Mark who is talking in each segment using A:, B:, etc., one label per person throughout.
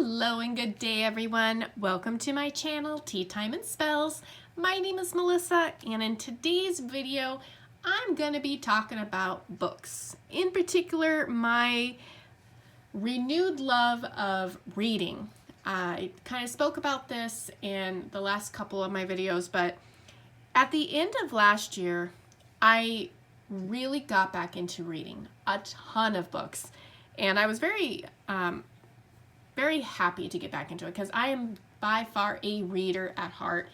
A: Hello and good day everyone. Welcome to my channel, Tea Time and Spells. My name is Melissa and in today's video I'm going to be talking about books. In particular, my renewed love of reading. I kind of spoke about this in the last couple of my videos, but at the end of last year I really got back into reading a ton of books, and I was very happy to get back into it because I am by far a reader at heart.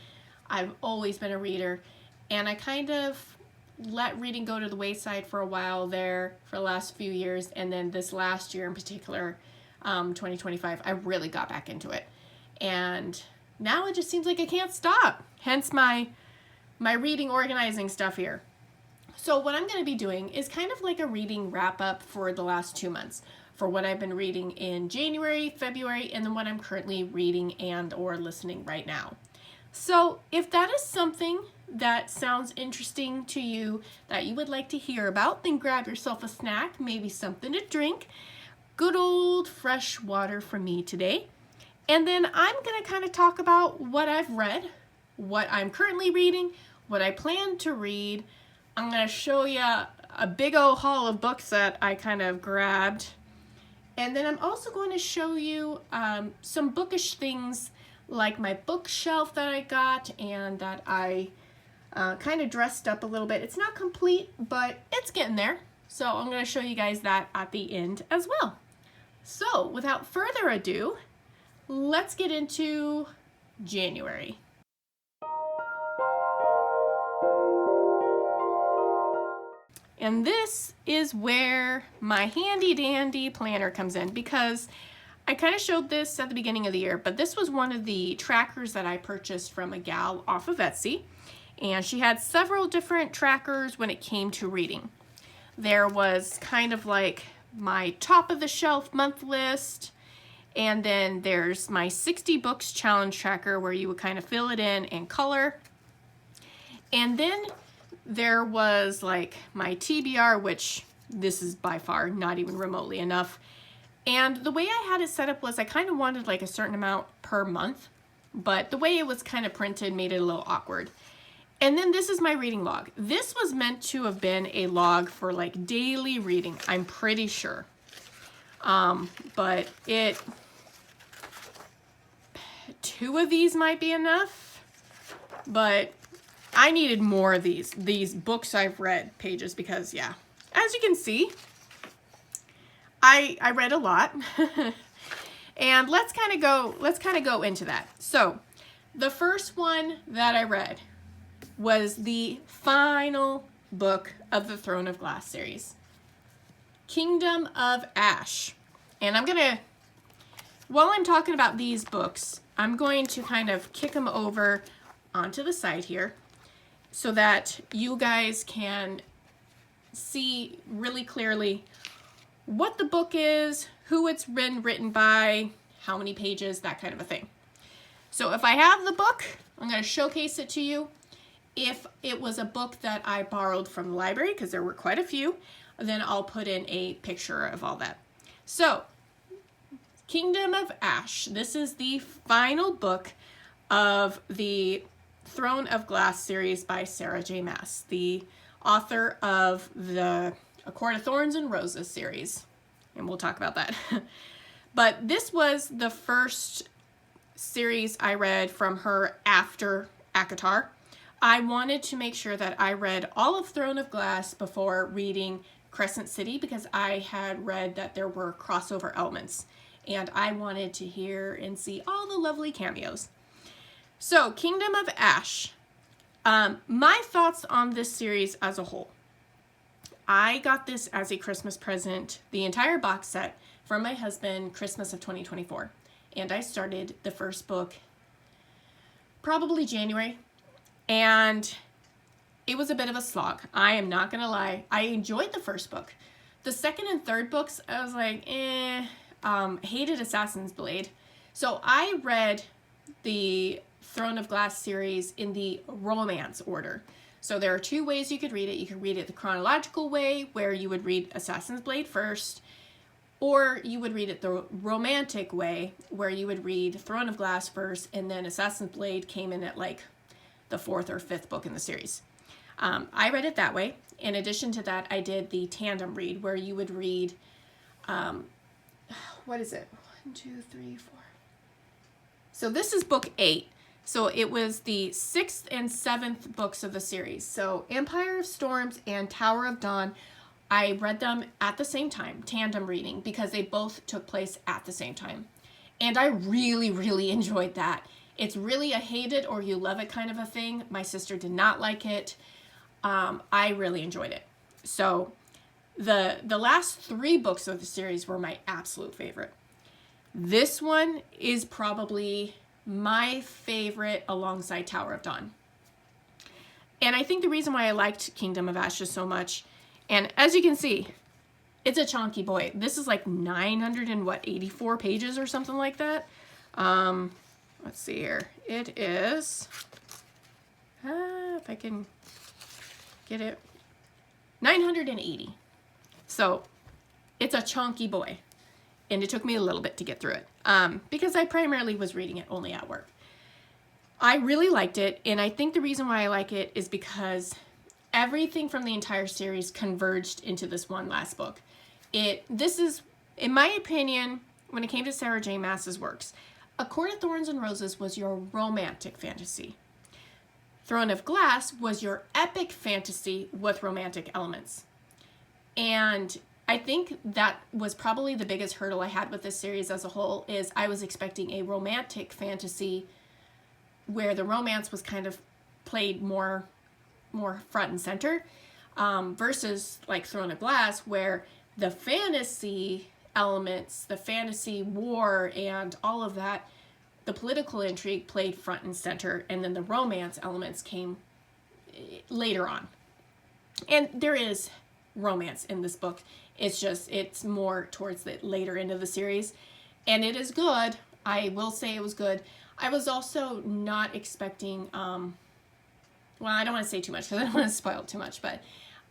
A: I've always been a reader, and I kind of let reading go to the wayside for a while there for the last few years, and then this last year in particular, 2025, I really got back into it, and now it just seems like I can't stop, hence my reading organizing stuff here. So what I'm going to be doing is kind of like a reading wrap up for the last 2 months, for what I've been reading in January, February, and then what I'm currently reading and or listening right now. So if that is something that sounds interesting to you, that you would like to hear about, then grab yourself a snack, maybe something to drink, good old fresh water from me today. And then I'm going to kind of talk about what I've read, what I'm currently reading, what I plan to read. I'm going to show you a big old haul of books that I kind of grabbed. And then I'm also going to show you some bookish things like my bookshelf that I got and that I kind of dressed up a little bit. It's not complete, but it's getting there. So I'm going to show you guys that at the end as well. So without further ado, let's get into January. And this is where my handy dandy planner comes in, because I kind of showed this at the beginning of the year, but this was one of the trackers that I purchased from a gal off of Etsy, and she had several different trackers when it came to reading. There was kind of like my top of the shelf month list, and then there's my 60 books challenge tracker where you would kind of fill it in and color, and then there was like my TBR, which this is by far not even remotely enough. And the way I had it set up was I kind of wanted like a certain amount per month, but the way it was kind of printed made it a little awkward. And then this is my reading log. This was meant to have been a log for like daily reading, I'm pretty sure. But two of these might be enough, but I needed more of these books I've read pages, because yeah, as you can see, I read a lot. And let's kind of go into that. So the first one that I read was the final book of the Throne of Glass series, Kingdom of Ash. And while I'm talking about these books, I'm going to kind of kick them over onto the side here, so that you guys can see really clearly what the book is, who it's been written by, how many pages, that kind of a thing. So if I have the book, I'm going to showcase it to you. If it was a book that I borrowed from the library, because there were quite a few, then I'll put in a picture of all that. So, Kingdom of Ash. This is the final book of the Throne of Glass series by Sarah J. Maas, the author of the A Court of Thorns and Roses series, and we'll talk about that. But this was the first series I read from her after ACOTAR. I wanted to make sure that I read all of Throne of Glass before reading Crescent City, because I had read that there were crossover elements, and I wanted to hear and see all the lovely cameos. So, Kingdom of Ash. My thoughts on this series as a whole. I got this as a Christmas present, the entire box set, from my husband, Christmas of 2024. And I started the first book probably January. And it was a bit of a slog. I am not going to lie. I enjoyed the first book. The second and third books, I was like, hated Assassin's Blade. So I read the Throne of Glass series in the romance order. So there are two ways you could read it. You could read it the chronological way, where you would read Assassin's Blade first, Or you would read it the romantic way, where you would read Throne of Glass first, and then Assassin's Blade came in at like the 4th or 5th book in the series. I read it that way. In addition to that, I did the tandem read, where you would read, what is it? 1, 2, 3, 4. So this is book 8. So it was the 6th and 7th books of the series. So Empire of Storms and Tower of Dawn, I read them at the same time, tandem reading, because they both took place at the same time. And I really, really enjoyed that. It's really a hate it or you love it kind of a thing. My sister did not like it. I really enjoyed it. So the last 3 books of the series were my absolute favorite. This one is probably my favorite alongside Tower of Dawn. And I think the reason why I liked Kingdom of Ashes so much, and as you can see, it's a chunky boy. This is like 984 pages or something like that. Let's see here. It is, if I can get it, 980. So it's a chunky boy. And it took me a little bit to get through it because I primarily was reading it only at work. I really liked it, and I think the reason why I like it is because everything from the entire series converged into this one last book. This is, in my opinion, when it came to Sarah J. Maas's works, A Court of Thorns and Roses was your romantic fantasy. Throne of Glass was your epic fantasy with romantic elements. And I think that was probably the biggest hurdle I had with this series as a whole, is I was expecting a romantic fantasy where the romance was kind of played more front and center, versus like Throne of Glass, where the fantasy elements, the fantasy war and all of that, the political intrigue played front and center, and then the romance elements came later on. And there is romance in this book. It's more towards the later end of the series, and it is good. I will say it was good. I was also not expecting, well, I don't want to say too much because I don't want to spoil it too much, but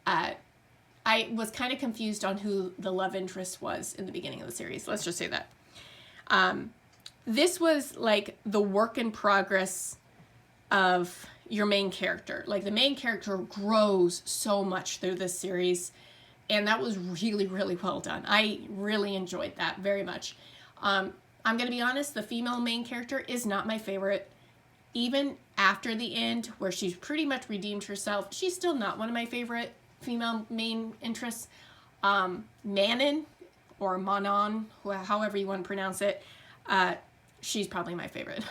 A: I was kind of confused on who the love interest was in the beginning of the series. Let's just say that. This was like the work in progress of your main character. Like, the main character grows so much through this series, and that was really, really well done. I really enjoyed that very much. I'm going to be honest, the female main character is not my favorite. Even after the end, where she's pretty much redeemed herself, she's still not one of my favorite female main interests. Manon, or Manon, however you want to pronounce it, she's probably my favorite.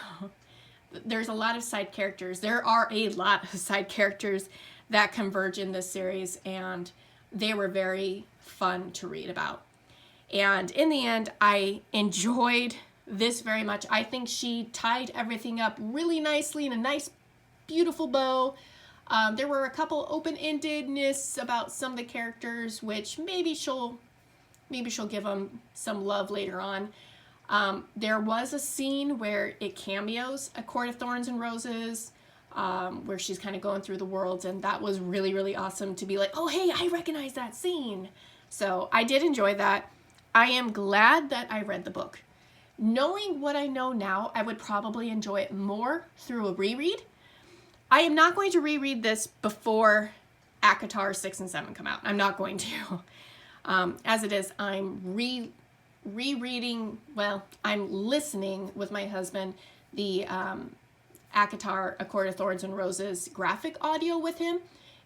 A: There's a lot of side characters. There are a lot of side characters that converge in this series, and they were very fun to read about. And in the end, I enjoyed this very much. I think she tied everything up really nicely in a nice, beautiful bow. There were a couple open-endedness about some of the characters, which maybe she'll give them some love later on. There was a scene where it cameos A Court of Thorns and Roses, where she's kind of going through the worlds, and that was really, really awesome to be like, oh, hey, I recognize that scene. So I did enjoy that. I am glad that I read the book. Knowing what I know now, I would probably enjoy it more through a reread. I am not going to reread this before ACOTAR 6 and 7 come out. I'm not going to. As it is, I'm rereading, well, I'm listening with my husband the ACOTAR, A Court of Thorns and Roses graphic audio with him,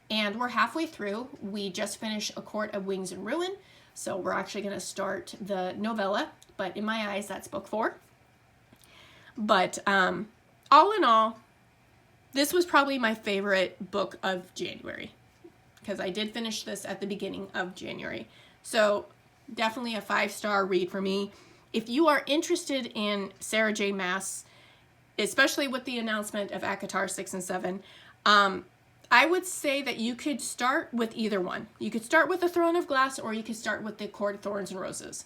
A: and we're halfway through. We just finished A Court of Wings and Ruin, so we're actually going to start the novella, but in my eyes, that's book 4. But all in all, this was probably my favorite book of January, because I did finish this at the beginning of January. So definitely a 5-star read for me. If you are interested in Sarah J. Maas, especially with the announcement of ACOTAR 6 and 7, I would say that you could start with either one. You could start with The Throne of Glass, or you could start with The Court of Thorns and Roses.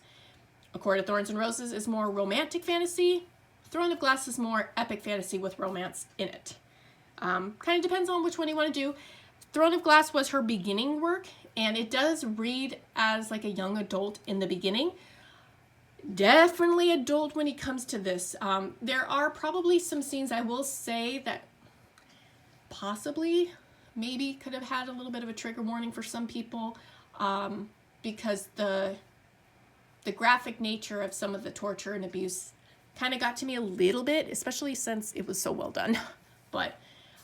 A: A Court of Thorns and Roses is more romantic fantasy. Throne of Glass is more epic fantasy with romance in it. Kind of depends on which one you want to do. Throne of Glass was her beginning work, and it does read as like a young adult in the beginning. Definitely adult when it comes to this. There are probably some scenes I will say that possibly maybe could have had a little bit of a trigger warning for some people, because the graphic nature of some of the torture and abuse kind of got to me a little bit, especially since it was so well done. But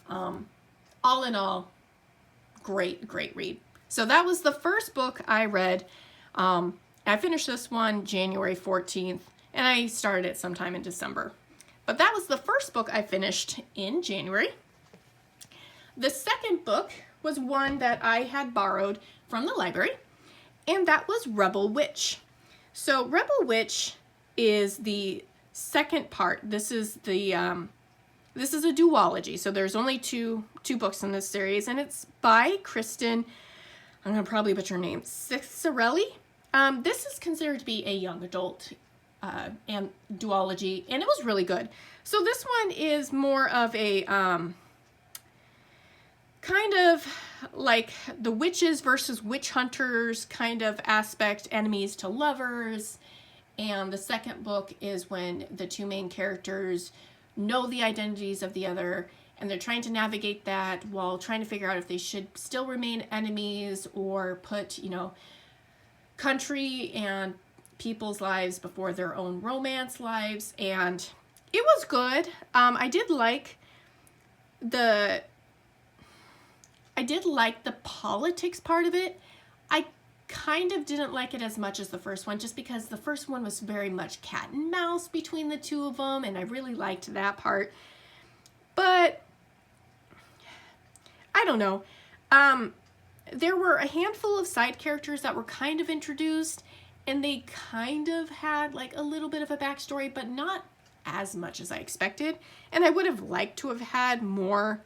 A: all in all, great read. So that was the first book I read. I finished this one January 14th, and I started it sometime in December. But that was the first book I finished in January. The second book was one that I had borrowed from the library, and that was Rebel Witch. So Rebel Witch is the second part. This is a duology, so there's only two books in this series, and it's by Kristen, I'm going to probably butcher her name, Ciccarelli. This is considered to be a young adult and duology, and it was really good. So this one is more of a kind of like the witches versus witch hunters kind of aspect, enemies to lovers. And the second book is when the two main characters know the identities of the other, and they're trying to navigate that while trying to figure out if they should still remain enemies or put, you know, country and people's lives before their own romance lives. And it was good. I did like the politics part of it. I kind of didn't like it as much as the first one, just because the first one was very much cat and mouse between the two of them, and I really liked that part. But I don't know. There were a handful of side characters that were kind of introduced, and they kind of had like a little bit of a backstory, but not as much as I expected. And I would have liked to have had more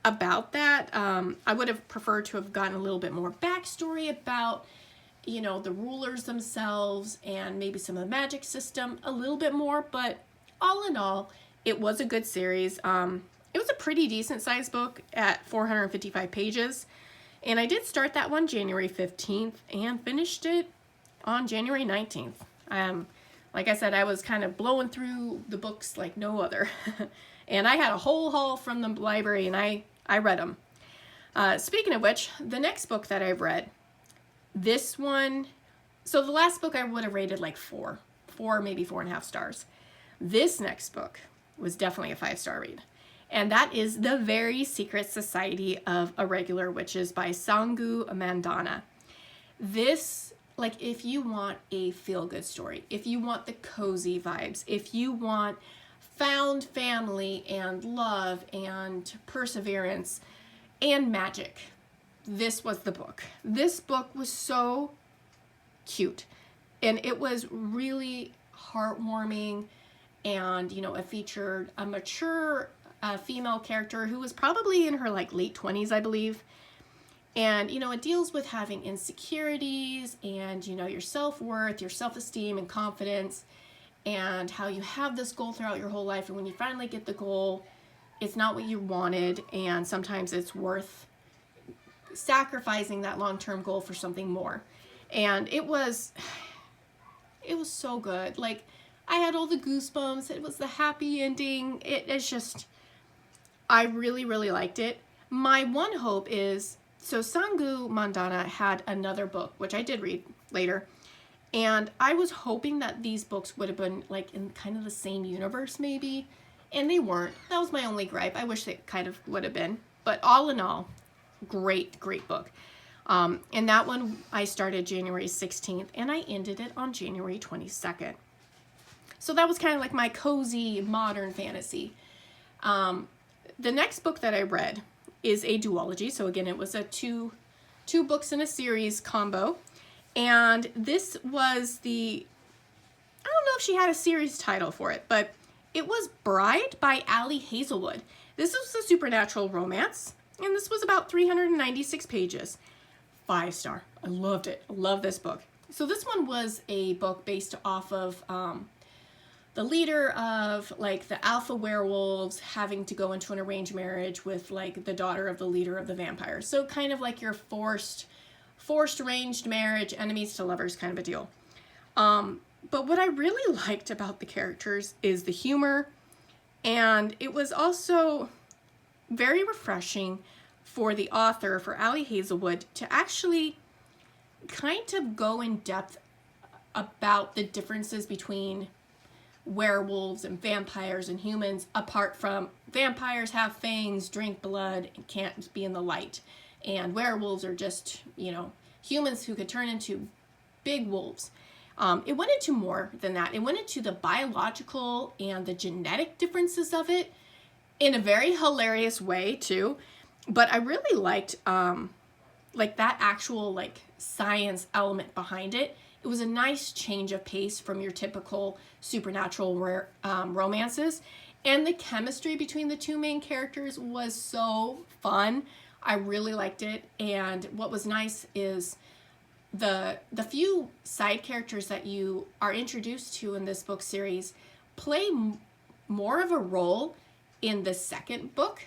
A: about that. I would have preferred to have gotten a little bit more backstory about, you know, the rulers themselves and maybe some of the magic system a little bit more. But all in all, it was a good series. It was a pretty decent sized book at 455 pages. And I did start that one January 15th and finished it on January 19th. Like I said, I was kind of blowing through the books like no other. And I had a whole haul from the library, and I read them. Speaking of which, the next book that I read, this one, so the last book I would have rated like four, maybe 4.5 stars. This next book was definitely a 5-star read. And that is The Very Secret Society of Irregular Witches by Sangu Mandana. This, like, if you want a feel-good story, if you want the cozy vibes, if you want found family and love and perseverance and magic, this was the book. This book was so cute, and it was really heartwarming, and, you know, it featured a mature female character who was probably in her like late 20s, I believe. And, you know, it deals with having insecurities and, you know, your self-worth, your self-esteem and confidence, and how you have this goal throughout your whole life, and when you finally get the goal, it's not what you wanted, and sometimes it's worth sacrificing that long-term goal for something more. And it was so good. Like, I had all the goosebumps. It was the happy ending. It's just, I really liked it. My one hope is, so Sangu Mandana had another book, which I did read later, and I was hoping that these books would have been like in kind of the same universe maybe, and they weren't. That was my only gripe. I wish they kind of would have been. But all in all, great book. And that one I started January 16th, and I ended it on January 22nd. So that was kind of like my cozy modern fantasy. The next book that I read is a duology. So again, it was a two books in a series combo. And this was I don't know if she had a series title for it, but it was Bride by Allie Hazelwood. This was a supernatural romance, and this was about 396 pages. 5-star. I loved it. I love this book. So this one was a book based off of the leader of like the alpha werewolves having to go into an arranged marriage with like the daughter of the leader of the vampires. So kind of like your forced arranged marriage, enemies to lovers kind of a deal. But what I really liked about the characters is the humor, and it was also very refreshing for the author, for Ali Hazelwood, to actually kind of go in depth about the differences between werewolves and vampires and humans, apart from vampires have fangs, drink blood, and can't be in the light. And werewolves are just, you know, humans who could turn into big wolves. It went into more than that. It went into the biological and the genetic differences of it in a very hilarious way too. But I really liked that actual like science element behind it. It was a nice change of pace from your typical supernatural romances. And the chemistry between the two main characters was so fun. I really liked it. And what was nice is the few side characters that you are introduced to in this book series play more of a role in the second book,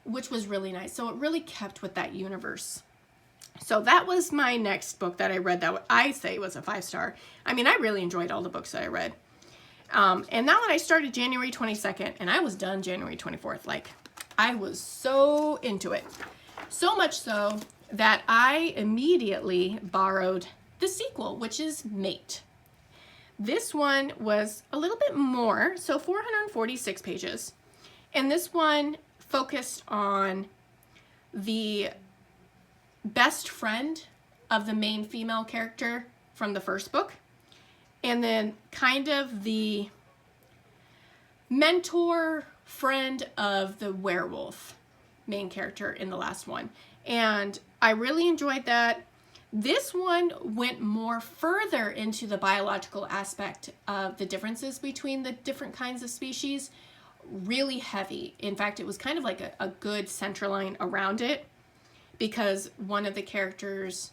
A: which was really nice. So it really kept with that universe. So that was my next book that I read that I say was a 5-star. I mean, I really enjoyed all the books that I read. And that one I started January 22nd, and I was done January 24th. Like, I was so into it. So much so that I immediately borrowed the sequel, which is Mate. This one was a little bit more, so 446 pages. And this one focused on the best friend of the main female character from the first book, and then kind of the mentor friend of the werewolf main character in the last one. And I really enjoyed that. This one went more further into the biological aspect of the differences between the different kinds of species. Really heavy. In fact, it was kind of like a good center line around it, because one of the characters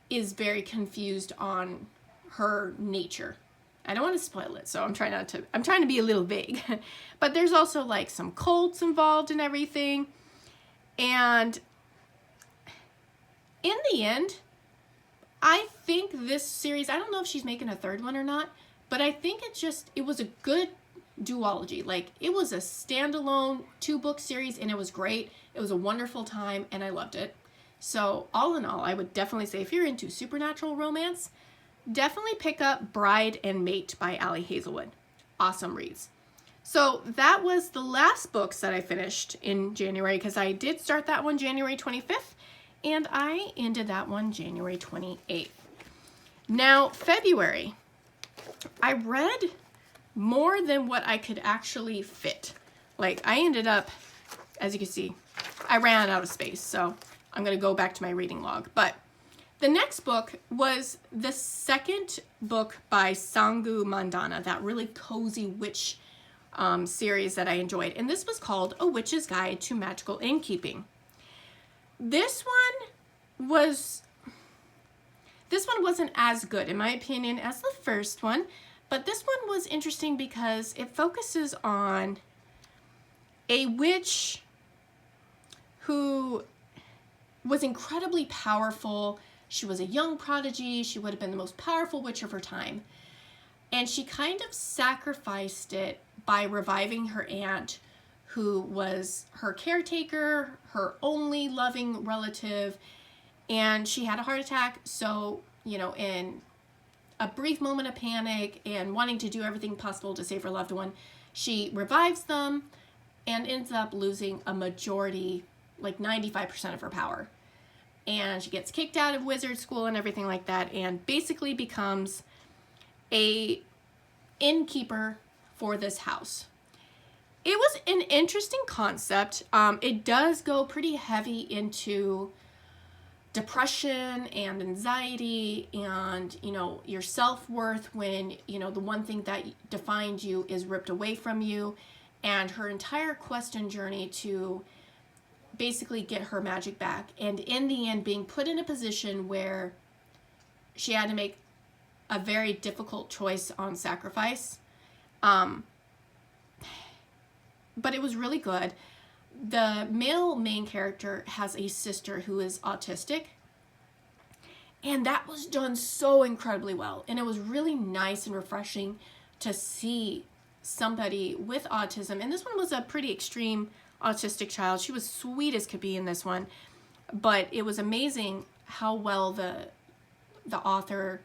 A: is very confused on her nature. I don't want to spoil it, so I'm trying to be a little vague. But there's also like some cults involved and everything. And in the end, I think this series, I don't know if she's making a third one or not, but I think it was a good duology. Like, it was a standalone 2-book series, and it was great. It was a wonderful time, and I loved it. So all in all, I would definitely say if you're into supernatural romance, definitely pick up Bride and Mate by Ali Hazelwood. Awesome reads. So that was the last books that I finished in January, because I did start that one January 25th, and I ended that one January 28th. Now, February, I read more than what I could actually fit. Like, I ended up, as you can see, I ran out of space, so I'm going to go back to my reading log. But the next book was the second book by Sangu Mandana, that really cozy witch series that I enjoyed. And this was called A Witch's Guide to Magical Innkeeping. This one wasn't as good, in my opinion, as the first one. But this one was interesting because it focuses on a witch who was incredibly powerful. She was a young prodigy. She would have been the most powerful witch of her time. And she kind of sacrificed it by reviving her aunt, who was her caretaker, her only loving relative. And she had a heart attack. So, you know, in a brief moment of panic and wanting to do everything possible to save her loved one, she revives them and ends up losing a majority, like 95% of her power. And she gets kicked out of wizard school and everything like that, and basically becomes a innkeeper for this house. It was an interesting concept. It does go pretty heavy into depression and anxiety and, you know, your self-worth when, you know, the one thing that defined you is ripped away from you, and her entire quest and journey to basically get her magic back, and in the end being put in a position where she had to make a very difficult choice on sacrifice. But it was really good. The male main character has a sister who is autistic, And that was done so incredibly well. And it was really nice and refreshing to see somebody with autism. And this one was a pretty extreme autistic child. She was sweet as could be in this one. But it was amazing how well the author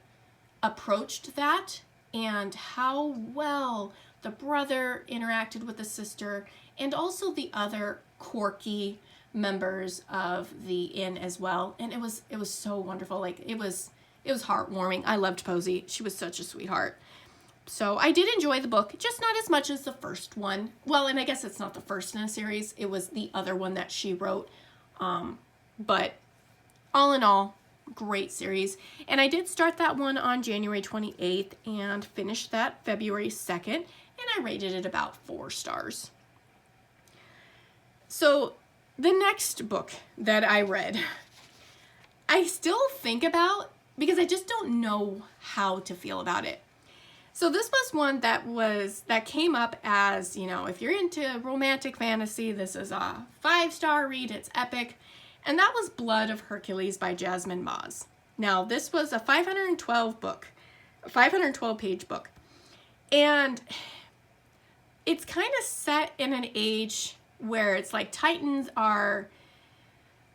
A: approached that, and how well the brother interacted with the sister, and also the other quirky members of the inn as well. And it was so wonderful. Like, it was heartwarming. I loved Posey. She was such a sweetheart. So I did enjoy the book, just not as much as the first one. Well, and I guess it's not the first in a series. It was the other one that she wrote. But all in all, great series. And I did start that one on January 28th and finished that February 2nd. And I rated it about 4 stars. So the next book that I read, I still think about because I just don't know how to feel about it. So this was one that came up as, you know, if you're into romantic fantasy, this is a 5-star read. It's epic. And that was Blood of Hercules by Jasmine Moz. Now, this was a 512-page book. And it's kind of set in an age where it's like Titans are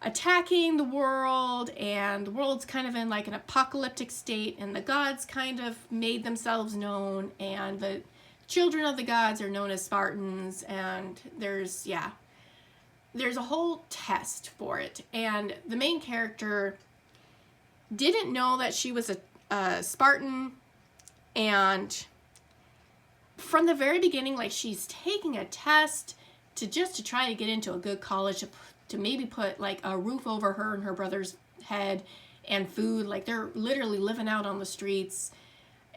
A: attacking the world, and the world's kind of in like an apocalyptic state, and the gods kind of made themselves known, and the children of the gods are known as Spartans, and there's a whole test for it. And the main character didn't know that she was a Spartan, and from the very beginning, like, she's taking a test to try to get into a good college, to maybe put like a roof over her and her brother's head, and food. Like, they're literally living out on the streets.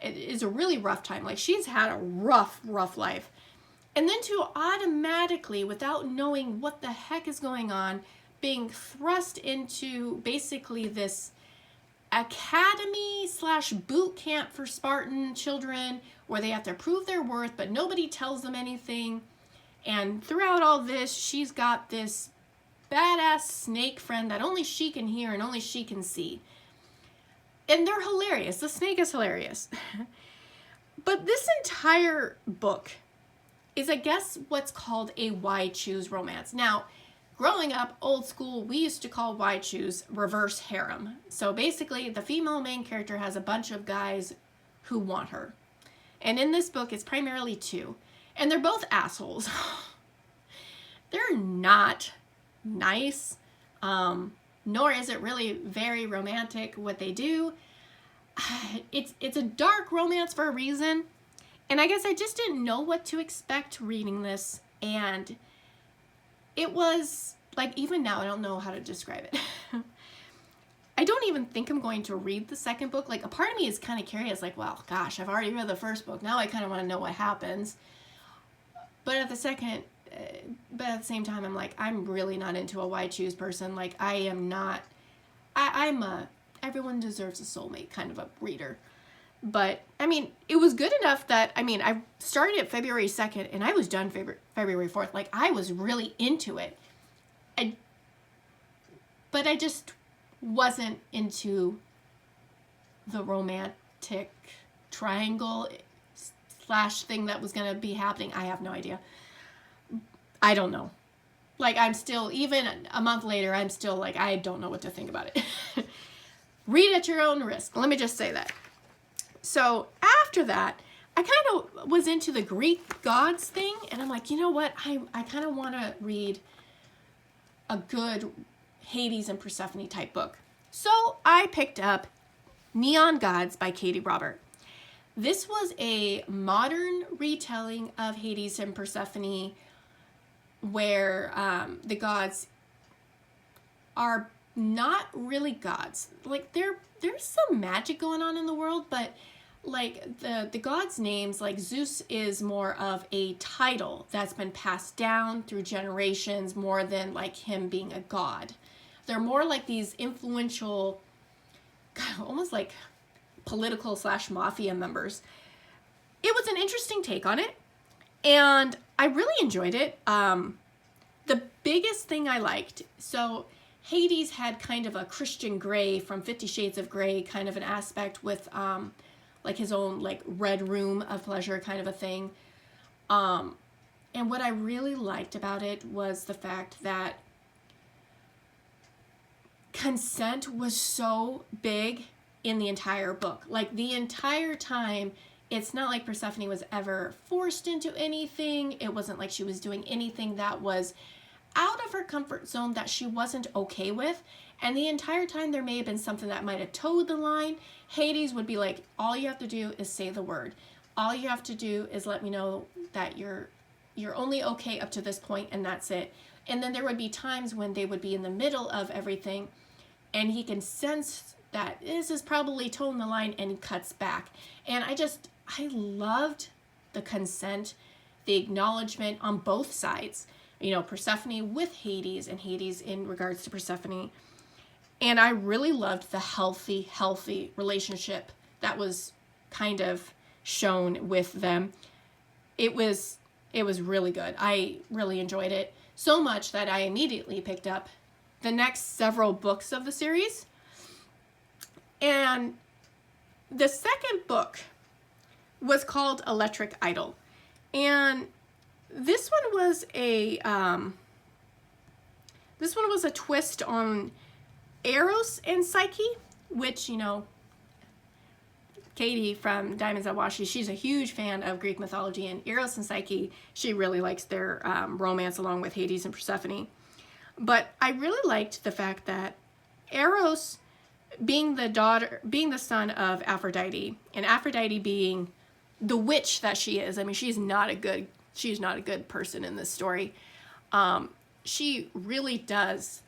A: It is a really rough time. Like, she's had a rough life. And then to automatically, without knowing what the heck is going on, being thrust into basically this academy / boot camp for Spartan children, where they have to prove their worth, but nobody tells them anything. And throughout all this, she's got this badass snake friend that only she can hear and only she can see. And they're hilarious. The snake is hilarious. But this entire book is, I guess, what's called a why choose romance. Now, growing up, old school, we used to call why choose reverse harem. So basically, the female main character has a bunch of guys who want her. And in this book, it's primarily 2. And they're both assholes. They're not nice, nor is it really very romantic what they do. It's a dark romance for a reason. And I guess I just didn't know what to expect reading this. And it was, like, even now, I don't know how to describe it. I don't even think I'm going to read the second book. Like, a part of me is kind of curious, like, well, gosh, I've already read the first book. Now I kind of want to know what happens. But at the same time, I'm like, I'm really not into a why choose person. Like, I am not, I'm a everyone deserves a soulmate kind of a reader. But, I mean, it was good enough that, I mean, I started it February 2nd, and I was done February 4th. Like, I was really into it. But I just wasn't into the romantic triangle / thing that was going to be happening. I have no idea. I don't know. Like, I'm still, even a month later, I'm still like, I don't know what to think about it. Read at your own risk. Let me just say that. So after that, I kind of was into the Greek gods thing, and I'm like, you know what? I kind of want to read a good Hades and Persephone type book. So I picked up Neon Gods by Katie Robert. This was a modern retelling of Hades and Persephone, where the gods are not really gods. Like, there's some magic going on in the world, but like the gods' names, like Zeus is more of a title that's been passed down through generations more than like him being a god. They're more like these influential, almost like political / mafia members. It was an interesting take on it, and I really enjoyed it. The biggest thing I liked, so Hades had kind of a Christian Grey from 50 Shades of Grey kind of an aspect with like his own like red room of pleasure kind of a thing. And what I really liked about it was the fact that consent was so big in the entire book. Like the entire time, it's not like Persephone was ever forced into anything. It wasn't like she was doing anything that was out of her comfort zone that she wasn't okay with. And the entire time there may have been something that might have towed the line. Hades would be like, all you have to do is say the word. All you have to do is let me know that you're only okay up to this point, and that's it. And then there would be times when they would be in the middle of everything and he can sense that this is probably towing the line, and he cuts back. And I loved the consent, the acknowledgement on both sides. You know, Persephone with Hades and Hades in regards to Persephone. And I really loved the healthy relationship that was kind of shown with them. It was really good. I really enjoyed it so much that I immediately picked up the next several books of the series. And the second book was called Electric Idol. And this one was a twist on Eros and Psyche, which, you know, Katie from Diamonds That Wash You, she's a huge fan of Greek mythology, and Eros and Psyche, she really likes their romance along with Hades and Persephone. But I really liked the fact that Eros being the son of Aphrodite, and Aphrodite being the witch that she is. I mean, she's not a good person in this story. She really does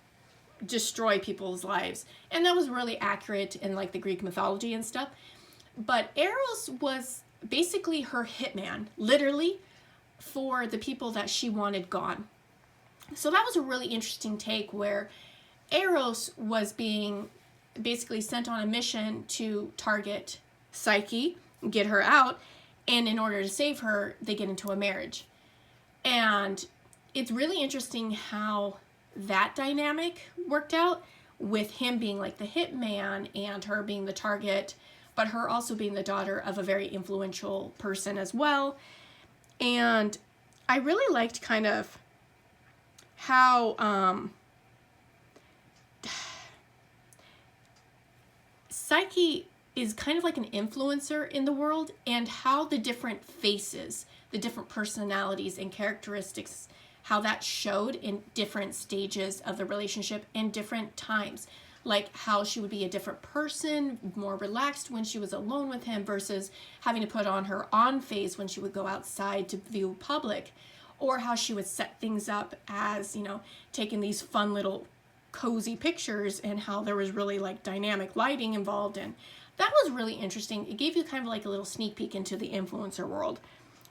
A: destroy people's lives, and that was really accurate in like the Greek mythology and stuff. But Eros was basically her hitman, literally, for the people that she wanted gone. So that was a really interesting take, where Eros was being basically sent on a mission to target Psyche, get her out, and in order to save her, they get into a marriage. And it's really interesting how that dynamic worked out, with him being like the hitman and her being the target, but her also being the daughter of a very influential person as well. And I really liked kind of how Psyche is kind of like an influencer in the world, and how the different faces, the different personalities and characteristics, how that showed in different stages of the relationship and different times. Like how she would be a different person, more relaxed when she was alone with him versus having to put on her on face when she would go outside to view public. Or how she would set things up as, you know, taking these fun little cozy pictures, and how there was really like dynamic lighting involved. And that was really interesting. It gave you kind of like a little sneak peek into the influencer world.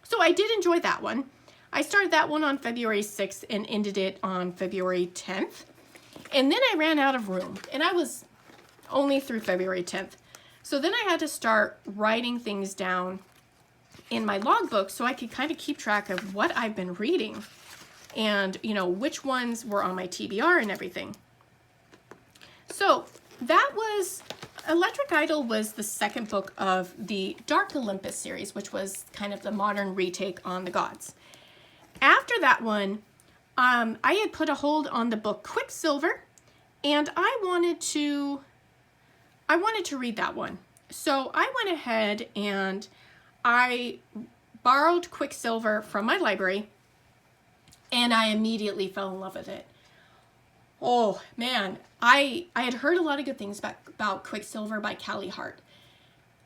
A: So I did enjoy that one. I started that one on February 6th and ended it on February 10th. And then I ran out of room, and I was only through February 10th. So then I had to start writing things down in my logbook so I could kind of keep track of what I've been reading and, you know, which ones were on my TBR and everything. So that was, Electric Idol was the second book of the Dark Olympus series, which was kind of the modern retake on the gods. After that one, I had put a hold on the book Quicksilver, and I wanted to read that one. So I went ahead and I borrowed Quicksilver from my library, and I immediately fell in love with it. Oh man, I had heard a lot of good things about Quicksilver by Callie Hart.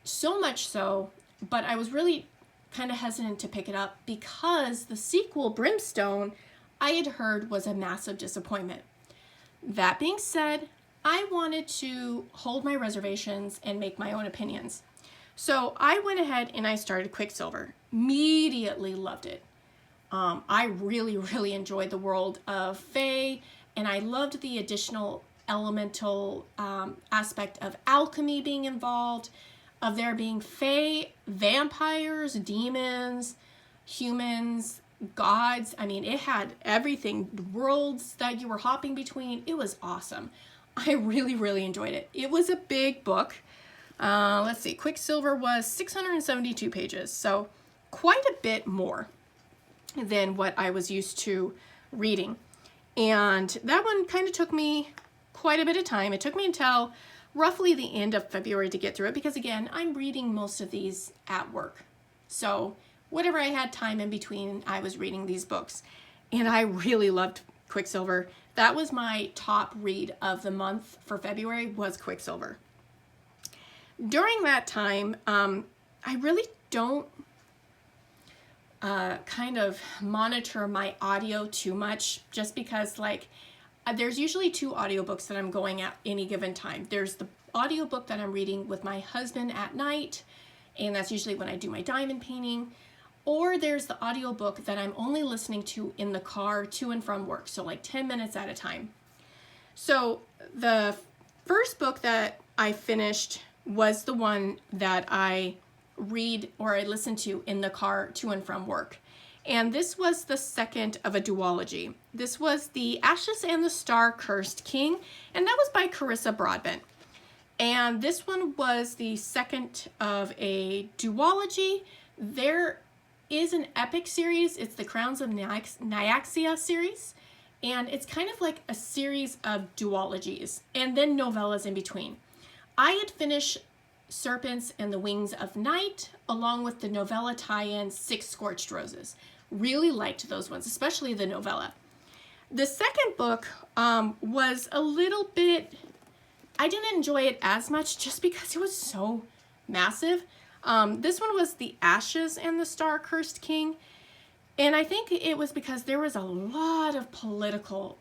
A: So much so, but I was really kind of hesitant to pick it up because the sequel, Brimstone, I had heard was a massive disappointment. That being said, I wanted to hold my reservations and make my own opinions. So I went ahead and I started Quicksilver. Immediately loved it. I really enjoyed the world of Fae, and I loved the additional elemental aspect of alchemy being involved, of there being Fae, vampires, demons, humans, gods. I mean, it had everything, worlds that you were hopping between. It was awesome. I really, really enjoyed it. It was a big book. Let's see, Quicksilver was 672 pages, so quite a bit more than what I was used to reading. And that one kind of took me quite a bit of time. It took me until roughly the end of February to get through it because, again, I'm reading most of these at work. So whatever I had time in between, I was reading these books. And I really loved Quicksilver. That was my top read of the month for February, was Quicksilver. During that time, I really don't kind of monitor my audio too much, just because like there's usually 2 audiobooks that I'm going at any given time. There's the audiobook that I'm reading with my husband at night, and that's usually when I do my diamond painting, or there's the audiobook that I'm only listening to in the car to and from work, so like 10 minutes at a time. So the first book that I finished was the one that I read or I listen to in the car to and from work. And this was the second of a duology. This was The Ashes and the Star-Cursed King, and that was by Carissa Broadbent. And this one was the second of a duology. There is an epic series. It's the Crowns of Nyaxia series, and it's kind of like a series of duologies and then novellas in between. I had finished Serpents and the Wings of Night, along with the novella tie-in Six Scorched Roses. Really liked those ones, especially the novella. The second book was a little bit, I didn't enjoy it as much just because it was so massive. This one was The Ashes and the Star-Cursed King, and I think it was because there was a lot of political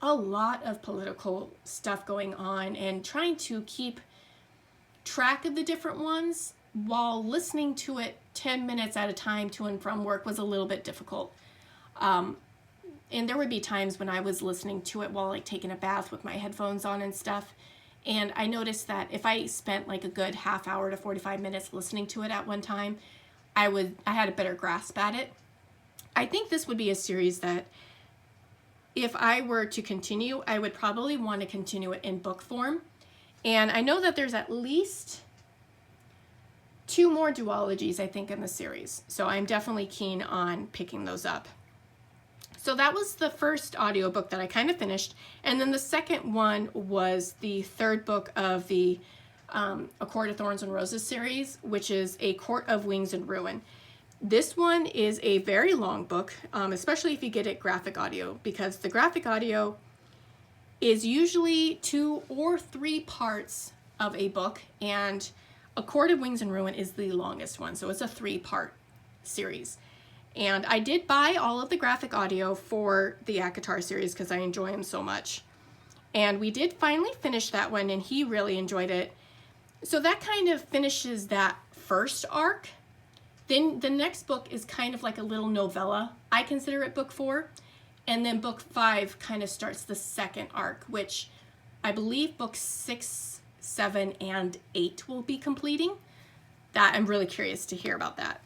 A: stuff going on, and trying to keep track of the different ones while listening to it 10 minutes at a time to and from work was a little bit difficult. And there would be times when I was listening to it while like taking a bath with my headphones on and stuff. And I noticed that if I spent like a good half hour to 45 minutes listening to it at one time, I had a better grasp at it. I think this would be a series that if I were to continue, I would probably want to continue it in book form. And I know that there's at least 2 more duologies, I think, in the series. So I'm definitely keen on picking those up. So that was the first audiobook that I kind of finished. And then the second one was the third book of the A Court of Thorns and Roses series, which is A Court of Wings and Ruin. This one is a very long book, especially if you get it graphic audio, because the graphic audio is usually 2 or 3 parts of a book, and A Court of Wings and Ruin is the longest one, so it's a 3-part series. And I did buy all of the graphic audio for the ACOTAR series because I enjoy them so much. And we did finally finish that one, and he really enjoyed it. So that kind of finishes that first arc. Then the next book is kind of like a little novella. I consider it book 4. And then book 5 kind of starts the second arc, which I believe books 6, 7, and 8 will be completing. That I'm really curious to hear about that.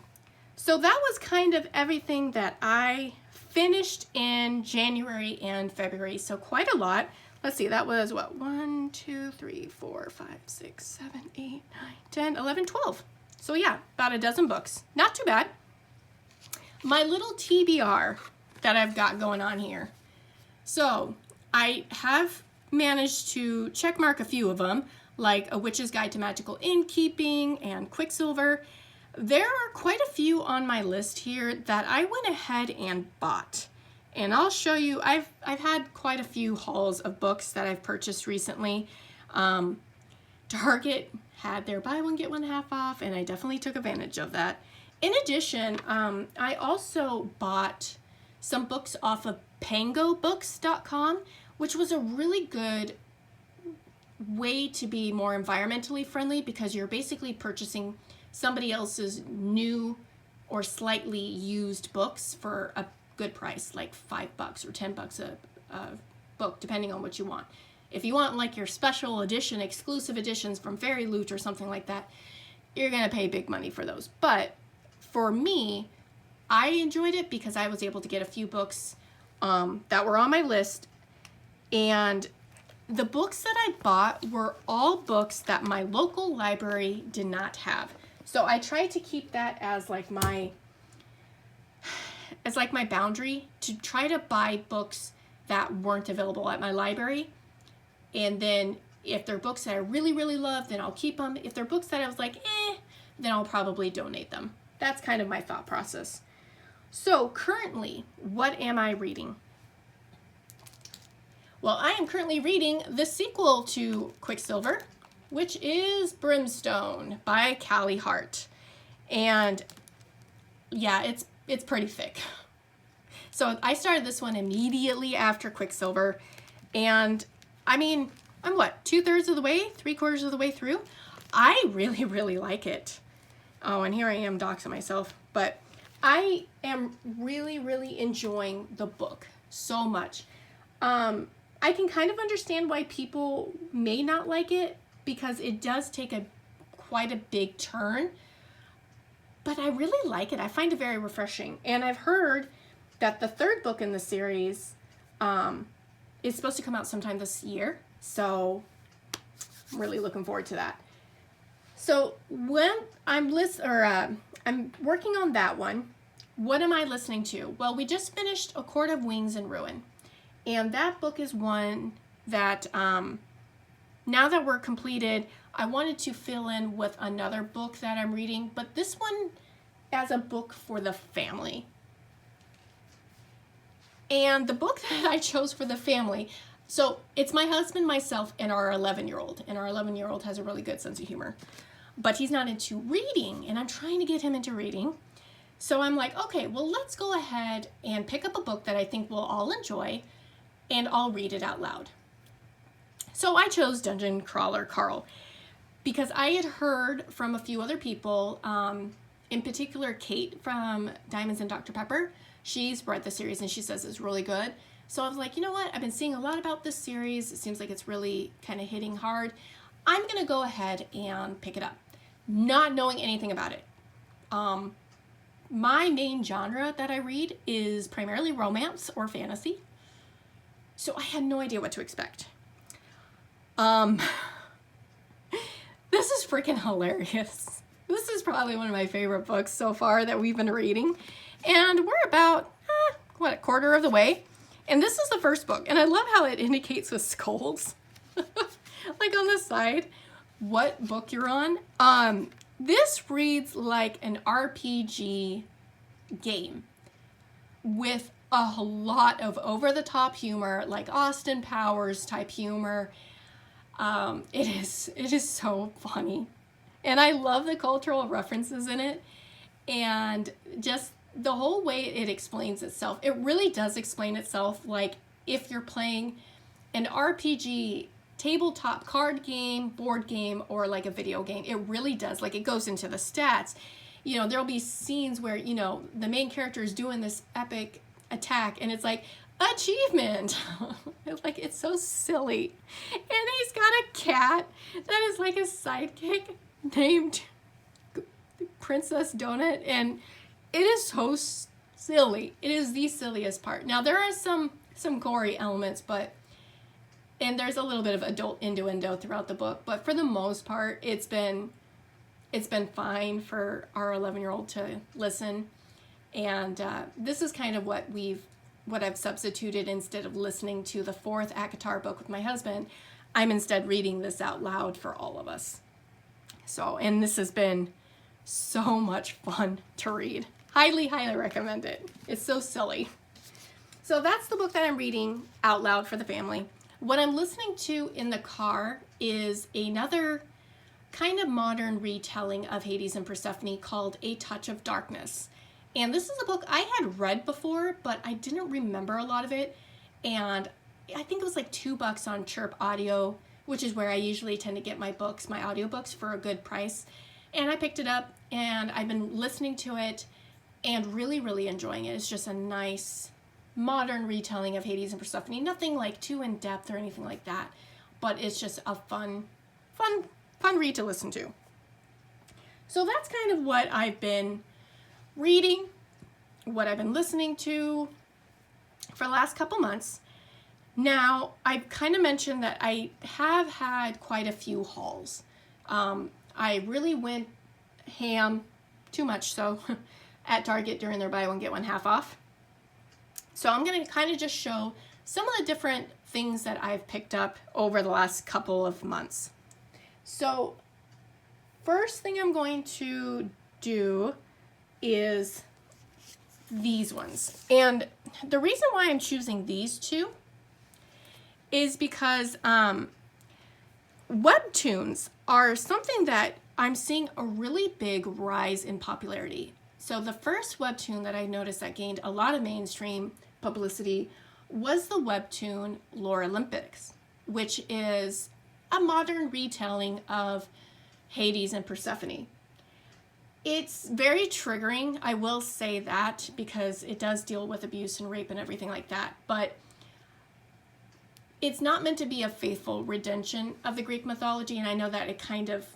A: So that was kind of everything that I finished in January and February. So quite a lot. Let's see, that was what? 1, 2, 3, 4, 5, 6, 7, 8, 9, 10, 11, 12. So yeah, about a dozen books. Not too bad. My little TBR that I've got going on here. So I have managed to checkmark a few of them, like A Witch's Guide to Magical Innkeeping and Quicksilver. There are quite a few on my list here that I went ahead and bought. And I'll show you, I've had quite a few hauls of books that I've purchased recently. Target had their buy one, get one half off, and I definitely took advantage of that. In addition, I also bought some books off of pangobooks.com, which was a really good way to be more environmentally friendly because you're basically purchasing somebody else's new or slightly used books for a good price, like $5 or $10 a book, depending on what you want. If you want like your special edition, exclusive editions from Fairy Loot or something like that, you're gonna pay big money for those. But for me, I enjoyed it because I was able to get a few books that were on my list, and the books that I bought were all books that my local library did not have. So I tried to keep that as like my boundary, to try to buy books that weren't available at my library. And then if they're books that I really, really love, then I'll keep them. If they're books that I was like, then I'll probably donate them. That's kind of my thought process. So currently, what am I reading? Well, I am currently reading the sequel to Quicksilver, which is Brimstone by Callie Hart. And yeah, it's pretty thick. So I started this one immediately after Quicksilver, and I mean, I'm what, 2/3 of the way, 3/4 of the way through? I really, really like it. Oh, and here I am doxing myself, but I am really, really enjoying the book so much. I can kind of understand why people may not like it, because it does take quite a big turn, but I really like it. I find it very refreshing, and I've heard that the third book in the series is supposed to come out sometime this year, so I'm really looking forward to that. So when I'm working on that one, what am I listening to? Well, we just finished A Court of Wings and Ruin, and that book is one that now that we're completed, I wanted to fill in with another book that I'm reading, but this one as a book for the family. And the book that I chose for the family, so it's my husband, myself, and our 11-year-old. And our 11-year-old has a really good sense of humor. But he's not into reading, and I'm trying to get him into reading. So I'm like, okay, well, let's go ahead and pick up a book that I think we'll all enjoy, and I'll read it out loud. So I chose Dungeon Crawler Carl, because I had heard from a few other people, in particular Kate from Diamonds and Dr. Pepper. She's read the series and she says it's really good. So I was like, you know what? I've been seeing a lot about this series. It seems like it's really kind of hitting hard. I'm going to go ahead and pick it up, not knowing anything about it. My main genre that I read is primarily romance or fantasy. So I had no idea what to expect. This is freaking hilarious. This is probably one of my favorite books so far that we've been reading. And we're about, a quarter of the way. And this is the first book. And I love how it indicates with skulls, like on the side, what book you're on. This reads like an RPG game with a lot of over-the-top humor, like Austin Powers type humor. It is so funny. And I love the cultural references in it. And just the whole way it explains itself, it really does explain itself like if you're playing an RPG tabletop card game, board game, or like a video game. It really does. Like, it goes into the stats. You know, there'll be scenes where, you know, the main character is doing this epic attack and it's like, achievement. Like, it's so silly. And he's got a cat that is like a sidekick named Princess Donut, and it is so silly. It is the silliest part. Now, there are some gory elements, and there's a little bit of adult innuendo throughout the book, but for the most part, it's been fine for our 11-year-old to listen. And this is kind of what I've substituted. Instead of listening to the fourth ACOTAR book with my husband, I'm instead reading this out loud for all of us. So, and this has been so much fun to read. Highly, highly recommend it. It's so silly. So that's the book that I'm reading out loud for the family. What I'm listening to in the car is another kind of modern retelling of Hades and Persephone called A Touch of Darkness. And this is a book I had read before, but I didn't remember a lot of it. And I think it was like $2 on Chirp Audio, which is where I usually tend to get my audiobooks for a good price. And I picked it up and I've been listening to it and really, really enjoying it. It's just a nice modern retelling of Hades and Persephone. Nothing like too in depth or anything like that, but it's just a fun read to listen to. So that's kind of what I've been reading. what I've been listening to for the last couple months. Now, I kind of mentioned that I have had quite a few hauls. I really went ham, too much so, at Target during their buy one get one half off. So I'm going to kind of just show some of the different things that I've picked up over the last couple of months. So first thing I'm going to do is these ones. And the reason why I'm choosing these two is because webtoons are something that I'm seeing a really big rise in popularity. So the first webtoon that I noticed that gained a lot of mainstream publicity was the webtoon Lore Olympus, which is a modern retelling of Hades and Persephone. It's very triggering, I will say that, because it does deal with abuse and rape and everything like that, but it's not meant to be a faithful redemption of the Greek mythology, and I know that it kind of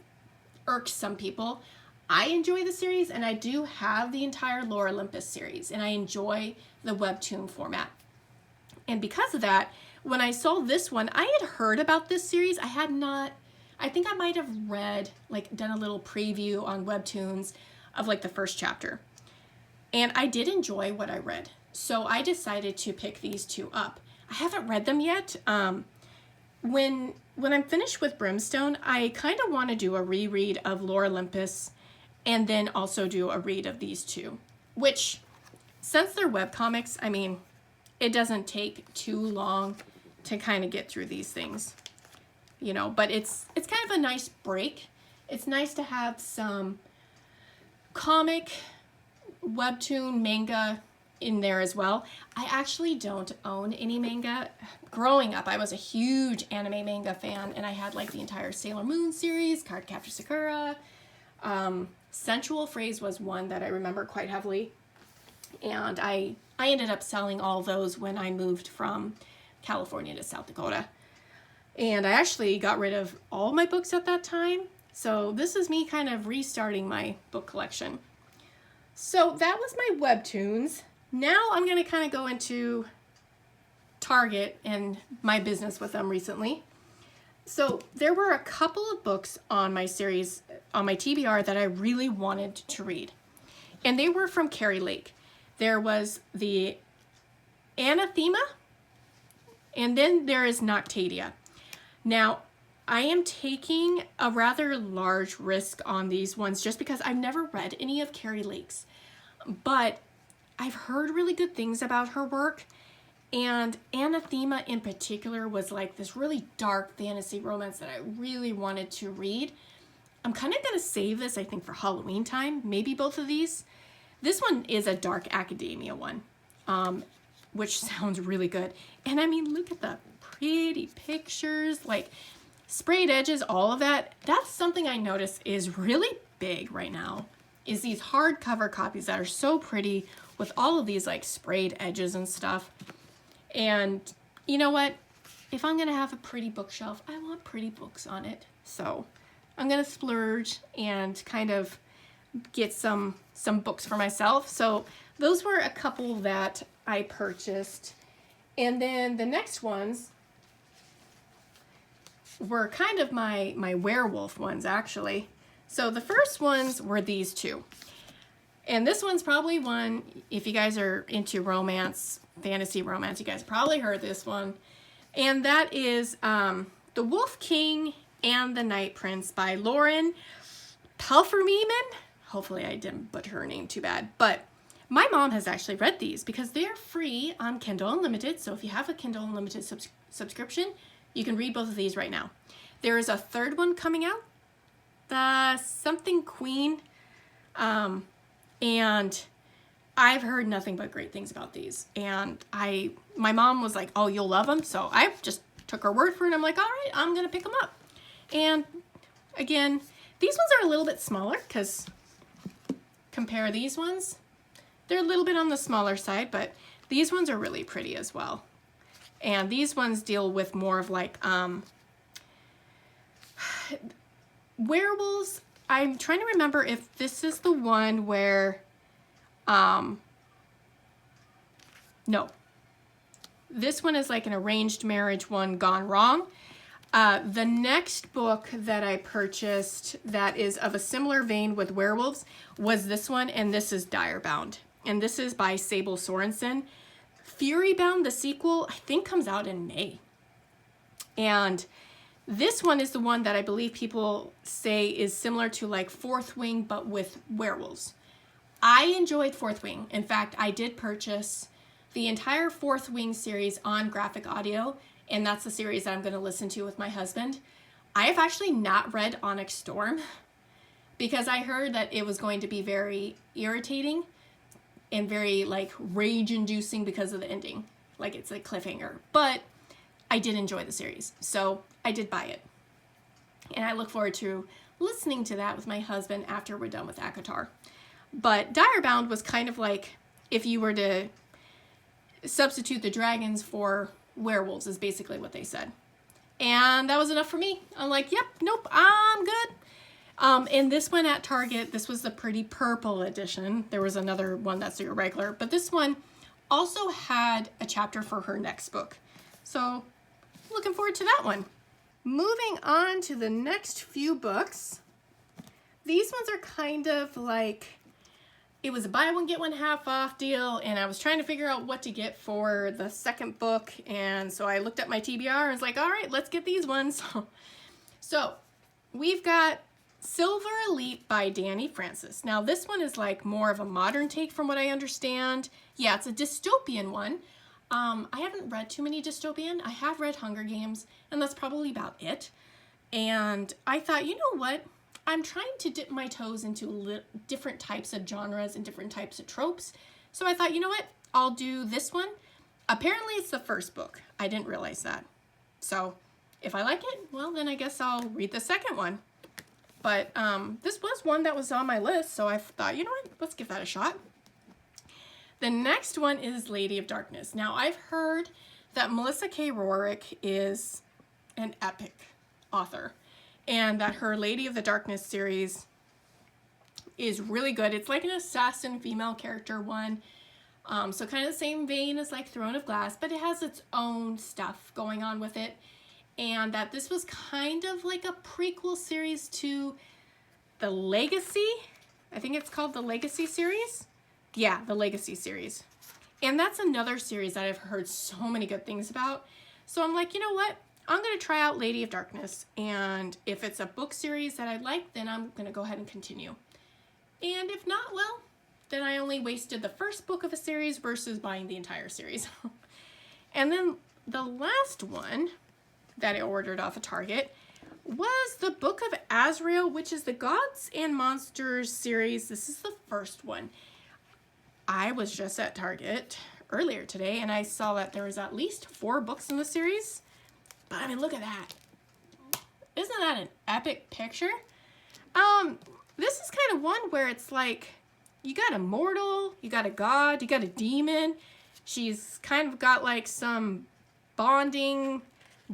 A: irks some people. I enjoy the series, and I do have the entire Lore Olympus series, and I enjoy the webtoon format. And because of that, when I saw this one, I had heard about this series. I had not, I think I might have read, like done a little preview on webtoons of like the first chapter. And I did enjoy what I read. So I decided to pick these two up. I haven't read them yet. When I'm finished with Brimstone, I kind of want to do a reread of Lore Olympus and then also do a read of these two, which, since they're webcomics, I mean, it doesn't take too long to kind of get through these things, you know, but it's kind of a nice break. It's nice to have some comic, webtoon, manga in there as well. I actually don't own any manga. Growing up, I was a huge anime manga fan, and I had like the entire Sailor Moon series, Cardcaptor Sakura. Sensual Phrase was one that I remember quite heavily, and I ended up selling all those when I moved from California to South Dakota. And I actually got rid of all my books at that time, so this is me kind of restarting my book collection. So that was my webtoons. Now I'm going to kind of go into Target and my business with them recently. So there were a couple of books on my series, on my TBR, that I really wanted to read. And they were from Carrie Lake. There was the Anathema, and then there is Noctadia. Now, I am taking a rather large risk on these ones just because I've never read any of Carrie Lake's. But I've heard really good things about her work, and Anathema in particular was like this really dark fantasy romance that I really wanted to read. I'm kind of going to save this, I think, for Halloween time, maybe both of these. This one is a dark academia one, which sounds really good. And I mean, look at the pretty pictures, like sprayed edges, all of that. That's something I notice is really big right now, is these hardcover copies that are so pretty with all of these like sprayed edges and stuff. And you know what? If I'm gonna have a pretty bookshelf, I want pretty books on it. So I'm gonna splurge and kind of get some books for myself. So those were a couple that I purchased. And then the next ones were kind of my werewolf ones, actually. So the first ones were these two. And this one's probably one, if you guys are into romance, fantasy romance, you guys probably heard this one. And that is The Wolf King and the Night Prince by Lauren Pelfermeeman. Hopefully I didn't butcher her name too bad. But my mom has actually read these because they're free on Kindle Unlimited. So if you have a Kindle Unlimited subscription, you can read both of these right now. There is a third one coming out, the Something Queen. And I've heard nothing but great things about these. And my mom was like, oh, you'll love them. So I just took her word for it. I'm like, all right, I'm going to pick them up. And again, these ones are a little bit smaller because compare these ones. They're a little bit on the smaller side, but these ones are really pretty as well. And these ones deal with more of like werewolves. I'm trying to remember if this is the one where No. This one is like an arranged marriage one gone wrong. The next book that I purchased that is of a similar vein with werewolves was this one, and this is Direbound. And this is by Sable Sorensen. Furybound, the sequel, I think comes out in May. And this one is the one that I believe people say is similar to like Fourth Wing, but with werewolves. I enjoyed Fourth Wing. In fact, I did purchase the entire Fourth Wing series on graphic audio, and that's the series that I'm going to listen to with my husband. I have actually not read Onyx Storm because I heard that it was going to be very irritating and very like rage-inducing because of the ending. Like it's a cliffhanger. But I did enjoy the series, so I did buy it. And I look forward to listening to that with my husband after we're done with ACOTAR. But Direbound was kind of like if you were to substitute the dragons for werewolves is basically what they said. And that was enough for me. I'm like, yep, nope, I'm good. And this one at Target, this was the pretty purple edition. There was another one that's your regular, but this one also had a chapter for her next book. So looking forward to that one. Moving on to the next few books. These ones are kind of like, it was a buy one, get one half off deal, and I was trying to figure out what to get for the second book, and so I looked at my TBR and was like, all right, let's get these ones. So we've got Silver Elite by Danny Francis. Now this one is like more of a modern take from what I understand. Yeah, it's a dystopian one. I haven't read too many dystopian. I have read Hunger Games, and that's probably about it. And I thought, you know what? I'm trying to dip my toes into different types of genres and different types of tropes. So I thought, you know what? I'll do this one. Apparently it's the first book. I didn't realize that. So if I like it, well, then I guess I'll read the second one. But this was one that was on my list, so I thought, you know what? Let's give that a shot. The next one is Lady of Darkness. Now, I've heard that Melissa K. Rorick is an epic author, and that her Lady of the Darkness series is really good. It's like an assassin female character one, so kind of the same vein as like Throne of Glass, but it has its own stuff going on with it, and that this was kind of like a prequel series to the Legacy. I think it's called the Legacy series. Yeah, the Legacy series. And that's another series that I've heard so many good things about. So I'm like, you know what? I'm going to try out Lady of Darkness. And if it's a book series that I like, then I'm going to go ahead and continue. And if not, well, then I only wasted the first book of a series versus buying the entire series. And then the last one that I ordered off of Target was the Book of Azrael, which is the Gods and Monsters series. This is the first one. I was just at Target earlier today and I saw that there was at least 4 books in the series. But I mean, look at that. Isn't that an epic picture? This is kind of one where it's like, you got a mortal, you got a god, you got a demon. She's kind of got like some bonding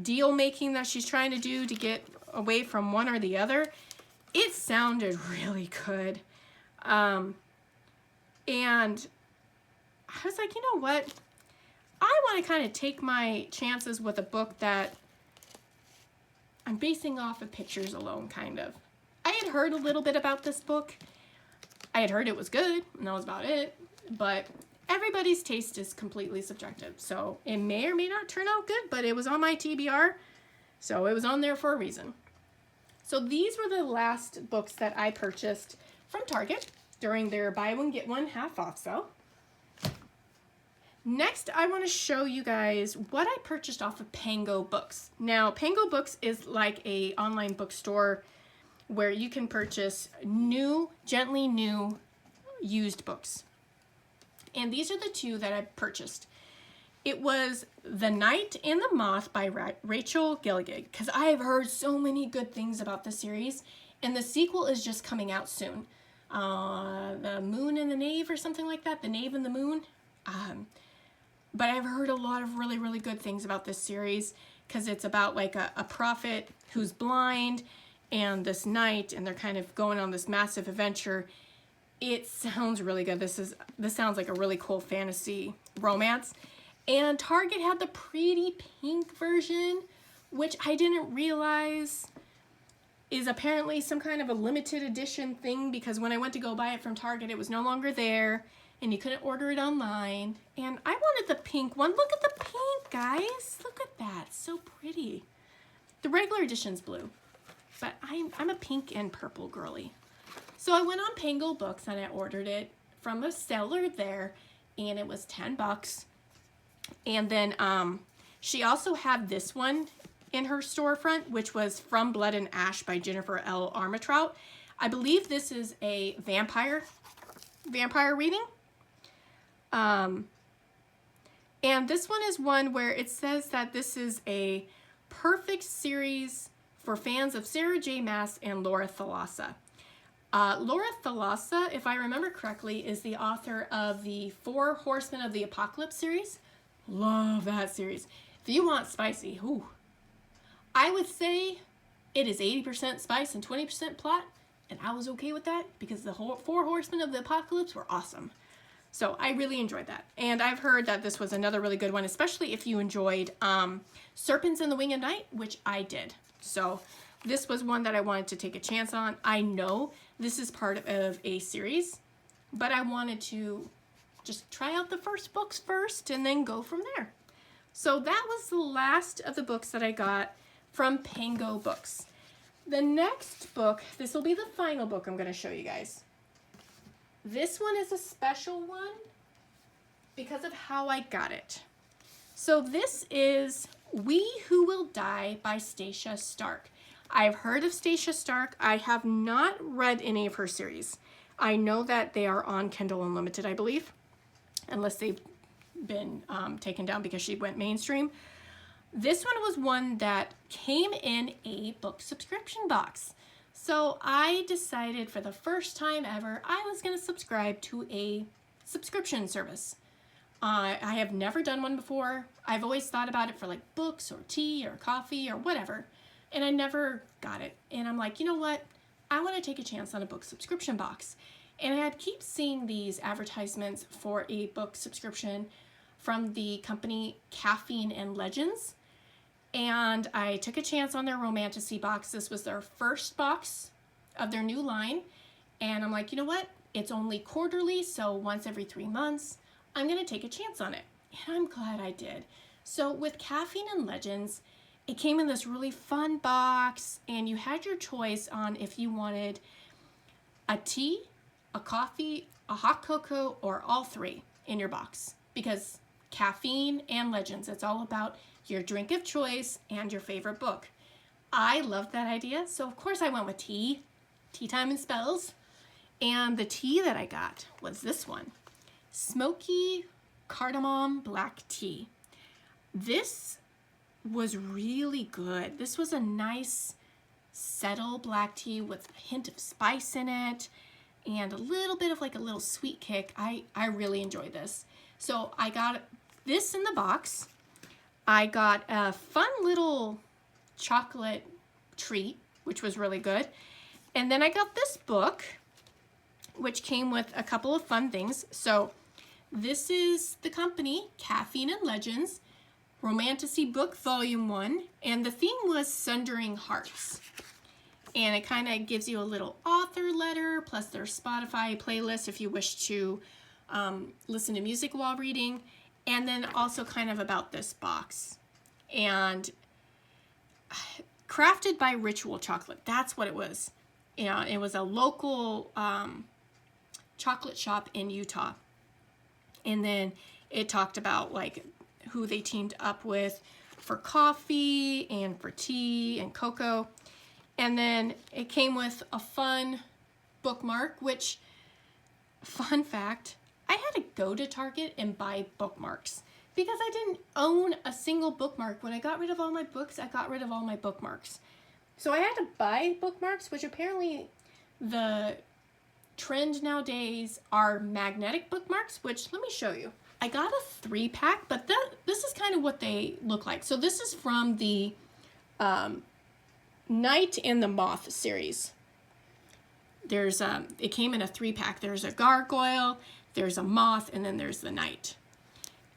A: deal making that she's trying to do to get away from one or the other. It sounded really good. And I was like, you know what? I want to kind of take my chances with a book that I'm basing off of pictures alone, kind of. I had heard a little bit about this book. I had heard it was good, and that was about it. But everybody's taste is completely subjective. So it may or may not turn out good, but it was on my TBR. So it was on there for a reason. So these were the last books that I purchased from Target during their buy one, get one half off sale. Next, I want to show you guys what I purchased off of Pango Books. Now, Pango Books is like a online bookstore where you can purchase new, gently new, used books. And these are the 2 that I purchased. It was The Night and the Moth by Rachel Gilligan, because I have heard so many good things about the series, and the sequel is just coming out soon. The Moon and the Knave or something like that, The Knave and the Moon. But I've heard a lot of really, really good things about this series because it's about like a prophet who's blind and this knight, and they're kind of going on this massive adventure. It sounds really good. This sounds like a really cool fantasy romance. And Target had the pretty pink version, which I didn't realize is apparently some kind of a limited edition thing, because when I went to go buy it from Target, it was no longer there and you couldn't order it online. And I wanted the pink one. Look at the pink, guys. Look at that. So pretty. The regular edition's blue, but I'm a pink and purple girly. So I went on Pango Books and I ordered it from a seller there, and it was $10. And then she also had this one in her storefront, which was From Blood and Ash by Jennifer L. Armentrout. I believe this is a vampire reading. And this one is one where it says that this is a perfect series for fans of Sarah J. Maas and Laura Thalassa. Laura Thalassa, if I remember correctly, is the author of the 4 Horsemen of the Apocalypse series. Love that series. If you want spicy, I would say it is 80% spice and 20% plot, and I was okay with that because the 4 Horsemen of the Apocalypse were awesome. So I really enjoyed that. And I've heard that this was another really good one, especially if you enjoyed Serpents in the Wing of Night, which I did. So this was one that I wanted to take a chance on. I know this is part of a series, but I wanted to just try out the first books first and then go from there. So that was the last of the books that I got from Pango Books. The next book, this will be the final book I'm going to show you guys. This one is a special one because of how I got it. So this is We Who Will Die by Stacia Stark. I've heard of Stacia Stark. I have not read any of her series. I know that they are on Kindle Unlimited, I believe, unless they've been taken down because she went mainstream. This one was one that came in a book subscription box. So I decided for the first time ever, I was going to subscribe to a subscription service. I have never done one before. I've always thought about it for like books or tea or coffee or whatever, and I never got it. And I'm like, you know what? I want to take a chance on a book subscription box. And I'd keep seeing these advertisements for a book subscription from the company Caffeine and Legends. And I took a chance on their romantasy box. This was their first box of their new line. And I'm like, you know what? It's only quarterly, so once every 3 months, I'm going to take a chance on it. And I'm glad I did. So with Caffeine and Legends, it came in this really fun box, and you had your choice on if you wanted a tea, a coffee, a hot cocoa, or all 3 in your box. Because Caffeine and Legends, it's all about your drink of choice and your favorite book. I loved that idea, so of course I went with tea, Teatime and Spells. And the tea that I got was this one, Smoky Cardamom Black Tea. This was really good. This was a nice, subtle black tea with a hint of spice in it and a little bit of like a little sweet kick. I really enjoyed this. So I got this in the box. I got a fun little chocolate treat, which was really good. And then I got this book, which came with a couple of fun things. So this is the company, Caffeine and Legends, Romantasy Book Volume 1, and the theme was Sundering Hearts. And it kind of gives you a little author letter, plus their Spotify playlist if you wish to listen to music while reading, and then also kind of about this box. And crafted by Ritual Chocolate, that's what it was. You know, it was a local chocolate shop in Utah. And then it talked about like who they teamed up with for coffee and for tea and cocoa. And then it came with a fun bookmark, which, fun fact, I had to go to Target and buy bookmarks because I didn't own a single bookmark. When I got rid of all my books, I got rid of all my bookmarks. So I had to buy bookmarks, which apparently the trend nowadays are magnetic bookmarks, which let me show you. I got a 3-pack, but this is kind of what they look like. So this is from the Knight and the Moth series. There's it came in a 3-pack. There's a gargoyle, there's a moth, and then there's the knight.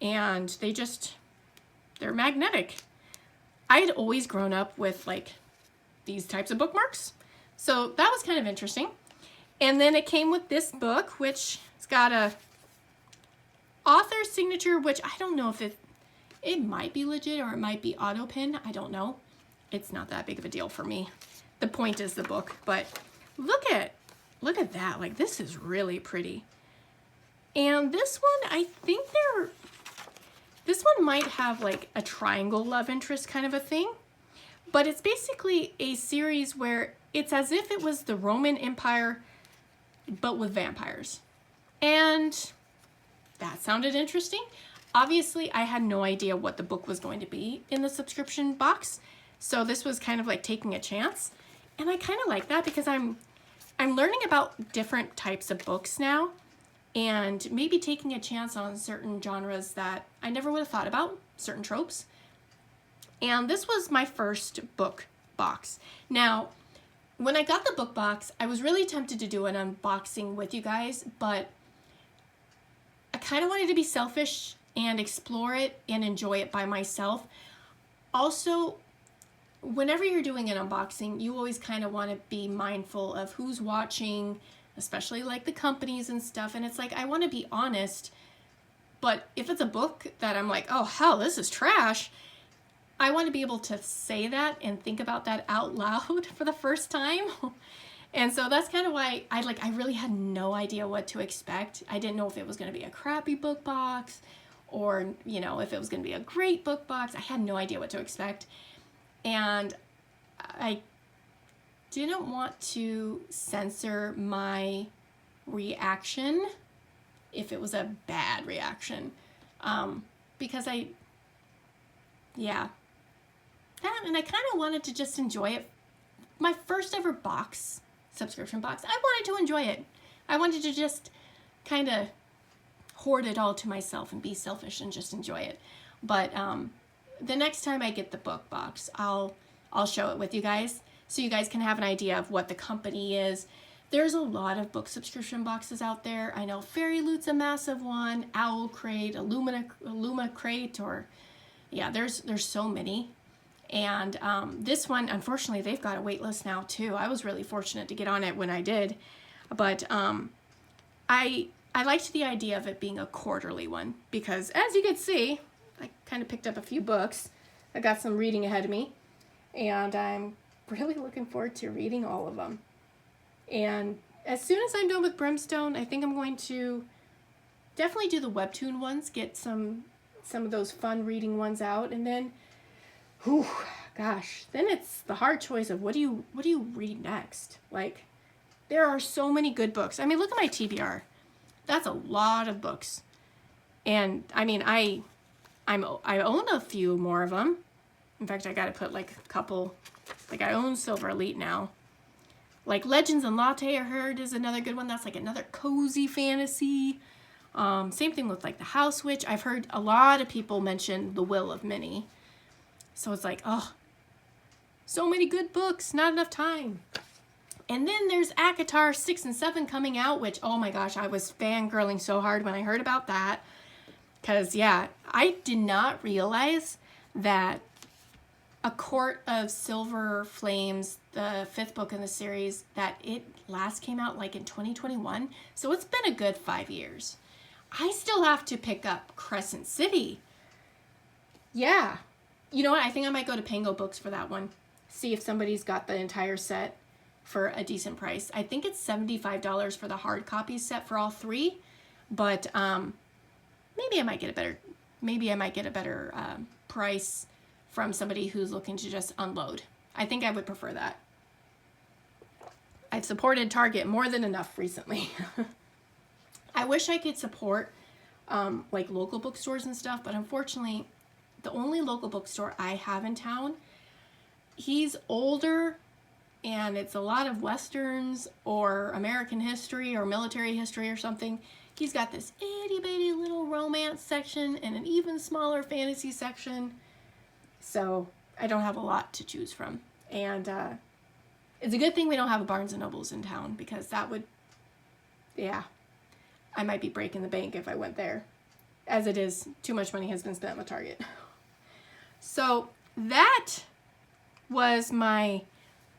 A: and they're magnetic. I had always grown up with like these types of bookmarks, so that was kind of interesting. And then it came with this book, which it's got a author signature, which I don't know if it might be legit or it might be auto pin. I don't know. It's not that big of a deal for me. The point is the book, but look at that. Like, this is really pretty. And this one, I think this one might have like a triangle love interest kind of a thing, but it's basically a series where it's as if it was the Roman Empire, but with vampires. And that sounded interesting. Obviously, I had no idea what the book was going to be in the subscription box, so this was kind of like taking a chance. And I kind of like that because I'm learning about different types of books now, and maybe taking a chance on certain genres that I never would have thought about, certain tropes. And this was my first book box. Now, when I got the book box, I was really tempted to do an unboxing with you guys, but I kind of wanted to be selfish and explore it and enjoy it by myself. Also, whenever you're doing an unboxing, you always kind of want to be mindful of who's watching, especially like the companies and stuff. And it's like, I want to be honest, but if it's a book that I'm like, oh hell, this is trash, I want to be able to say that and think about that out loud for the first time. And so that's kind of why I really had no idea what to expect. I didn't know if it was going to be a crappy book box or, you know, if it was going to be a great book box. I had no idea what to expect. And I didn't want to censor my reaction if it was a bad reaction. Because and I kind of wanted to just enjoy it. My first ever subscription box, I wanted to enjoy it. I wanted to just kind of hoard it all to myself and be selfish and just enjoy it. But the next time I get the book box, I'll show it with you guys so you guys can have an idea of what the company is. There's a lot of book subscription boxes out there. I know Fairy Loot's a massive one, Owl Crate, Illuma Crate, or yeah, there's so many. And this one, unfortunately, they've got a wait list now too. I was really fortunate to get on it when I did, but I liked the idea of it being a quarterly one because, as you can see, I kind of picked up a few books. I got some reading ahead of me, and I'm really looking forward to reading all of them. And as soon as I'm done with Brimstone, I think I'm going to definitely do the webtoon ones, get some of those fun reading ones out, and then then it's the hard choice of what do you read next? Like, there are so many good books. I mean, look at my TBR. That's a lot of books. And I mean, I own a few more of them. In fact, I got to put like a couple, like I own Silver Elite now. Like Legends and Latte, I heard, is another good one. That's like another cozy fantasy. Same thing with like The House Witch. I've heard a lot of people mention The Will of Minnie. So it's like, oh, so many good books, not enough time. And then there's ACOTAR 6 and 7 coming out, which, oh my gosh, I was fangirling so hard when I heard about that. Because, yeah, I did not realize that A Court of Silver Flames, the 5th book in the series, that it last came out like in 2021. So it's been a good 5 years. I still have to pick up Crescent City. Yeah. You know what? I think I might go to Pango Books for that one. See if somebody's got the entire set for a decent price. I think it's $75 for the hard copy set for all three, but maybe I might get a better price from somebody who's looking to just unload. I think I would prefer that. I've supported Target more than enough recently. I wish I could support like local bookstores and stuff, but unfortunately, the only local bookstore I have in town, he's older, and it's a lot of Westerns or American history or military history or something. He's got this itty bitty little romance section and an even smaller fantasy section. So I don't have a lot to choose from. And it's a good thing we don't have a Barnes & Nobles in town, because that would, yeah, I might be breaking the bank if I went there. as it is, too much money has been spent with Target. So that was my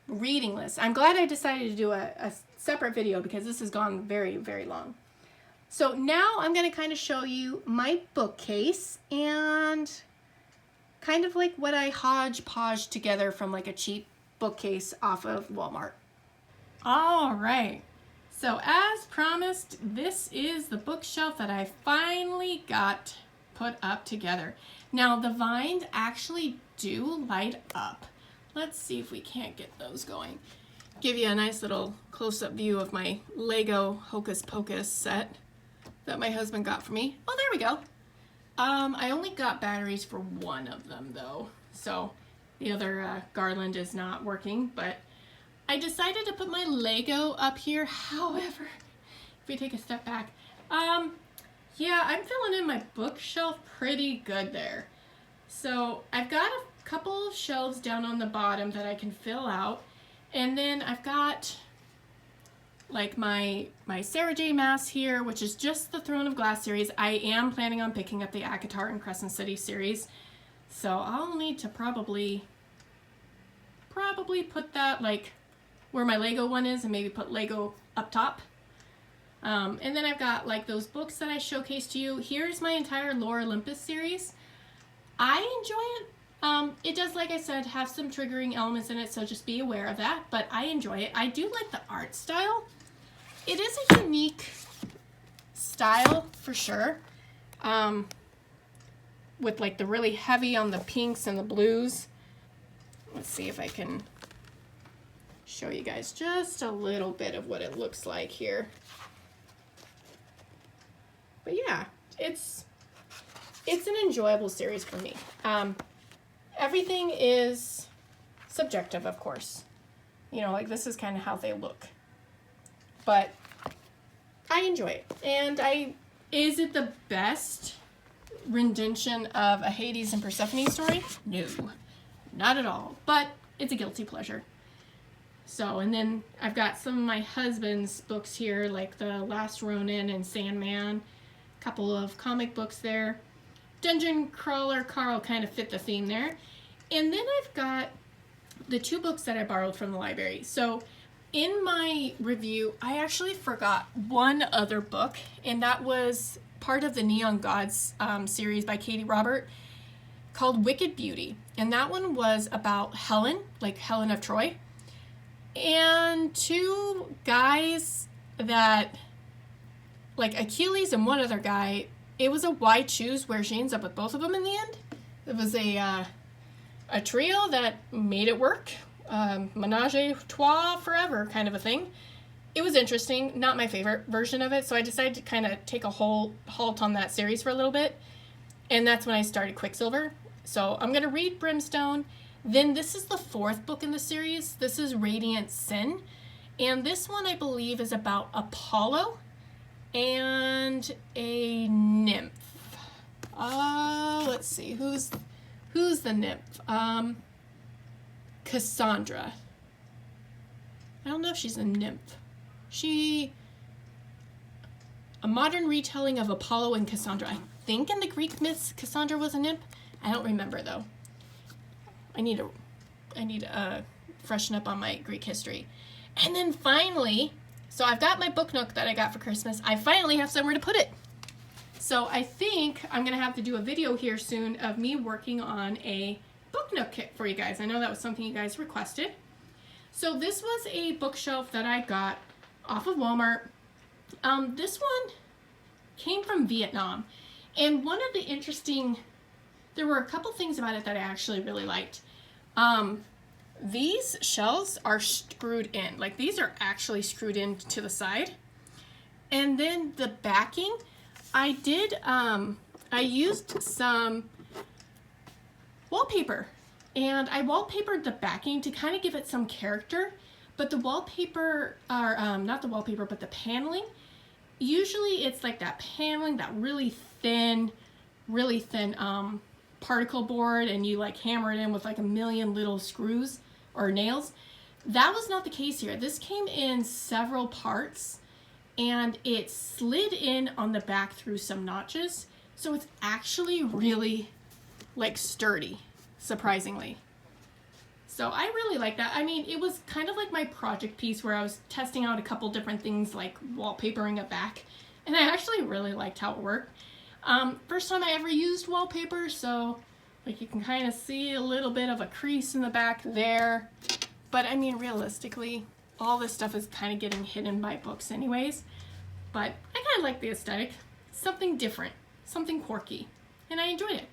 A: reading list. I'm glad I decided to do a separate video because this has gone very, very long. So now I'm going to kind of show you my bookcase and kind of like what I hodgepodge together from like a cheap bookcase off of Walmart. All right. So as promised, this is the bookshelf that I finally got put up together. Now the vines actually do light up. Let's see if we can't get those going. Give you a nice little close-up view of my Lego Hocus Pocus set that my husband got for me. Oh, there we go. I only got batteries for one of them though, so the other garland is not working, but I decided to put my Lego up here. However, if we take a step back, yeah, I'm filling in my bookshelf pretty good there. So I've got a couple of shelves down on the bottom that I can fill out, and then I've got like my Sarah J Maas here, which is just the Throne of Glass series. I am planning on picking up the ACOTAR and Crescent City series, so I'll need to probably put that like where my Lego one is and maybe put Lego up top. And then I've got like those books that I showcased to you. Here's my entire Lore Olympus series. I enjoy it. It does, like I said, have some triggering elements in it, so just be aware of that, but I enjoy it. I do like the art style. It is a unique style for sure, with like the really heavy on the pinks and the blues. Let's see if I can show you guys just a little bit of what it looks like here. But yeah, it's an enjoyable series for me. Everything is subjective, of course. You know, like this is kind of how they look. But I enjoy it. And is it the best rendition of a Hades and Persephone story? No, not at all. But it's a guilty pleasure. So, and then I've got some of my husband's books here, like The Last Ronin and Sandman. A couple of comic books there. Dungeon Crawler Carl kind of fit the theme there. And then I've got the two books that I borrowed from the library. So in my review, I actually forgot one other book, and that was part of the Neon Gods series by Katie Robert called Wicked Beauty. And that one was about Helen, like Helen of Troy, and two guys that, like Achilles and one other guy. It was a why choose where she ends up with both of them in the end. It was a trio that made it work. Menage a trois forever kind of a thing. It was interesting, not my favorite version of it, so I decided to kind of take a whole halt on that series for a little bit, and that's when I started Quicksilver. So I'm going to read Brimstone, then this is the fourth book in the series. This is Radiant Sin, and this one I believe is about Apollo and a nymph. Let's see, who's the nymph? Cassandra. I don't know if she's a nymph. A modern retelling of Apollo and Cassandra. I think in the Greek myths Cassandra was a nymph. I don't remember though. I need to freshen up on my Greek history. And then finally, so I've got my book nook that I got for Christmas. I finally have somewhere to put it. So I think I'm going to have to do a video here soon of me working on a book nook kit for you guys. I know that was something you guys requested. So this was a bookshelf that I got off of Walmart. This one came from Vietnam. And one of the there were a couple things about it that I actually really liked. These shelves are screwed in. Like these are actually screwed in to the side. And then the backing, I used some wallpaper. And I wallpapered the backing to kind of give it some character. But the wallpaper, not the wallpaper, but the paneling, usually it's like that paneling, that really thin particle board, and you like hammer it in with like a million little screws or nails. That was not the case here. This came in several parts and it slid in on the back through some notches. So it's actually really like sturdy, surprisingly. So I really like that. I mean, it was kind of like my project piece where I was testing out a couple different things like wallpapering it back. And I actually really liked how it worked. First time I ever used wallpaper, so like you can kind of see a little bit of a crease in the back there. But I mean, realistically, all this stuff is kind of getting hidden by books anyways. But I kind of like the aesthetic. Something different, something quirky, and I enjoyed it.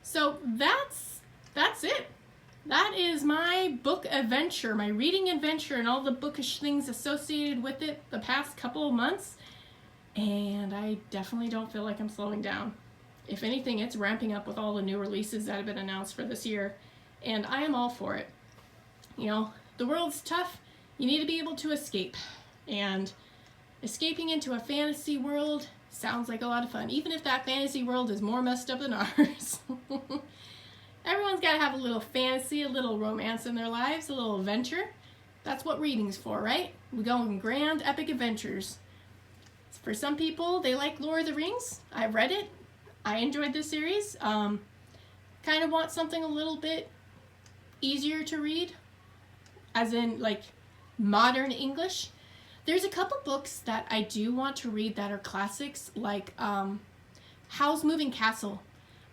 A: So that's it. That is my book adventure, my reading adventure, and all the bookish things associated with it the past couple of months. And I definitely don't feel like I'm slowing down. If anything, it's ramping up with all the new releases that have been announced for this year, and I am all for it. You know, the world's tough. You need to be able to escape, and escaping into a fantasy world sounds like a lot of fun, even if that fantasy world is more messed up than ours. Everyone's got to have a little fantasy, a little romance in their lives, a little adventure. That's what reading's for, right? We go on grand, epic adventures. For some people, they like Lord of the Rings. I've read it. I enjoyed this series. Kind of want something a little bit easier to read, as in like modern English. There's a couple books that I do want to read that are classics, like Howl's Moving Castle.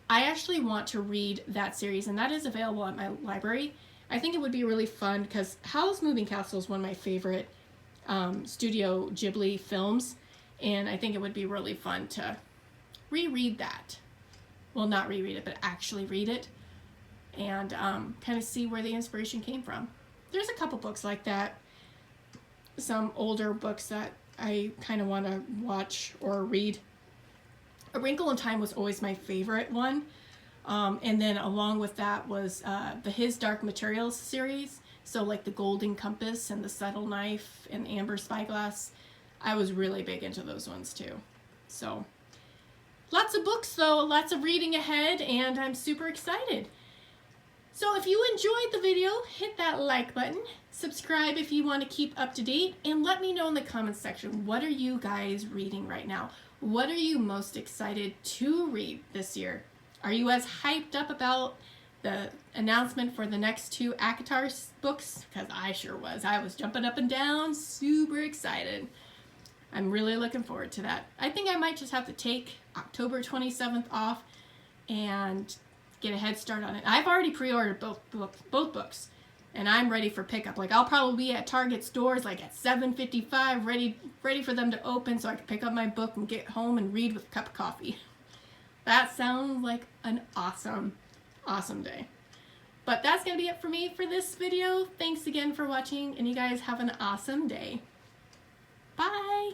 A: I actually want to read that series, and that is available at my library. I think it would be really fun because Howl's Moving Castle is one of my favorite Studio Ghibli films, and I think it would be really fun to reread that. Well, not reread it, but actually read it, and kind of see where the inspiration came from. There's a couple books like that, some older books that I kind of want to watch or read. A Wrinkle in Time was always my favorite one, and then along with that was the His Dark Materials series, so like the Golden Compass and the Subtle Knife and Amber Spyglass. I was really big into those ones too. So lots of books though, lots of reading ahead, and I'm super excited. So if you enjoyed the video, hit that like button, subscribe if you want to keep up to date, and let me know in the comments section, what are you guys reading right now? What are you most excited to read this year? Are you as hyped up about the announcement for the next 2 ACOTAR books? Because I sure was. I was jumping up and down, super excited. I'm really looking forward to that. I think I might just have to take October 27th off and get a head start on it. I've already pre-ordered both books, and I'm ready for pickup. Like, I'll probably be at Target stores like at 7:55, ready for them to open so I can pick up my book and get home and read with a cup of coffee. That sounds like an awesome day. But that's gonna be it for me for this video. Thanks again for watching, and you guys have an awesome day. Bye.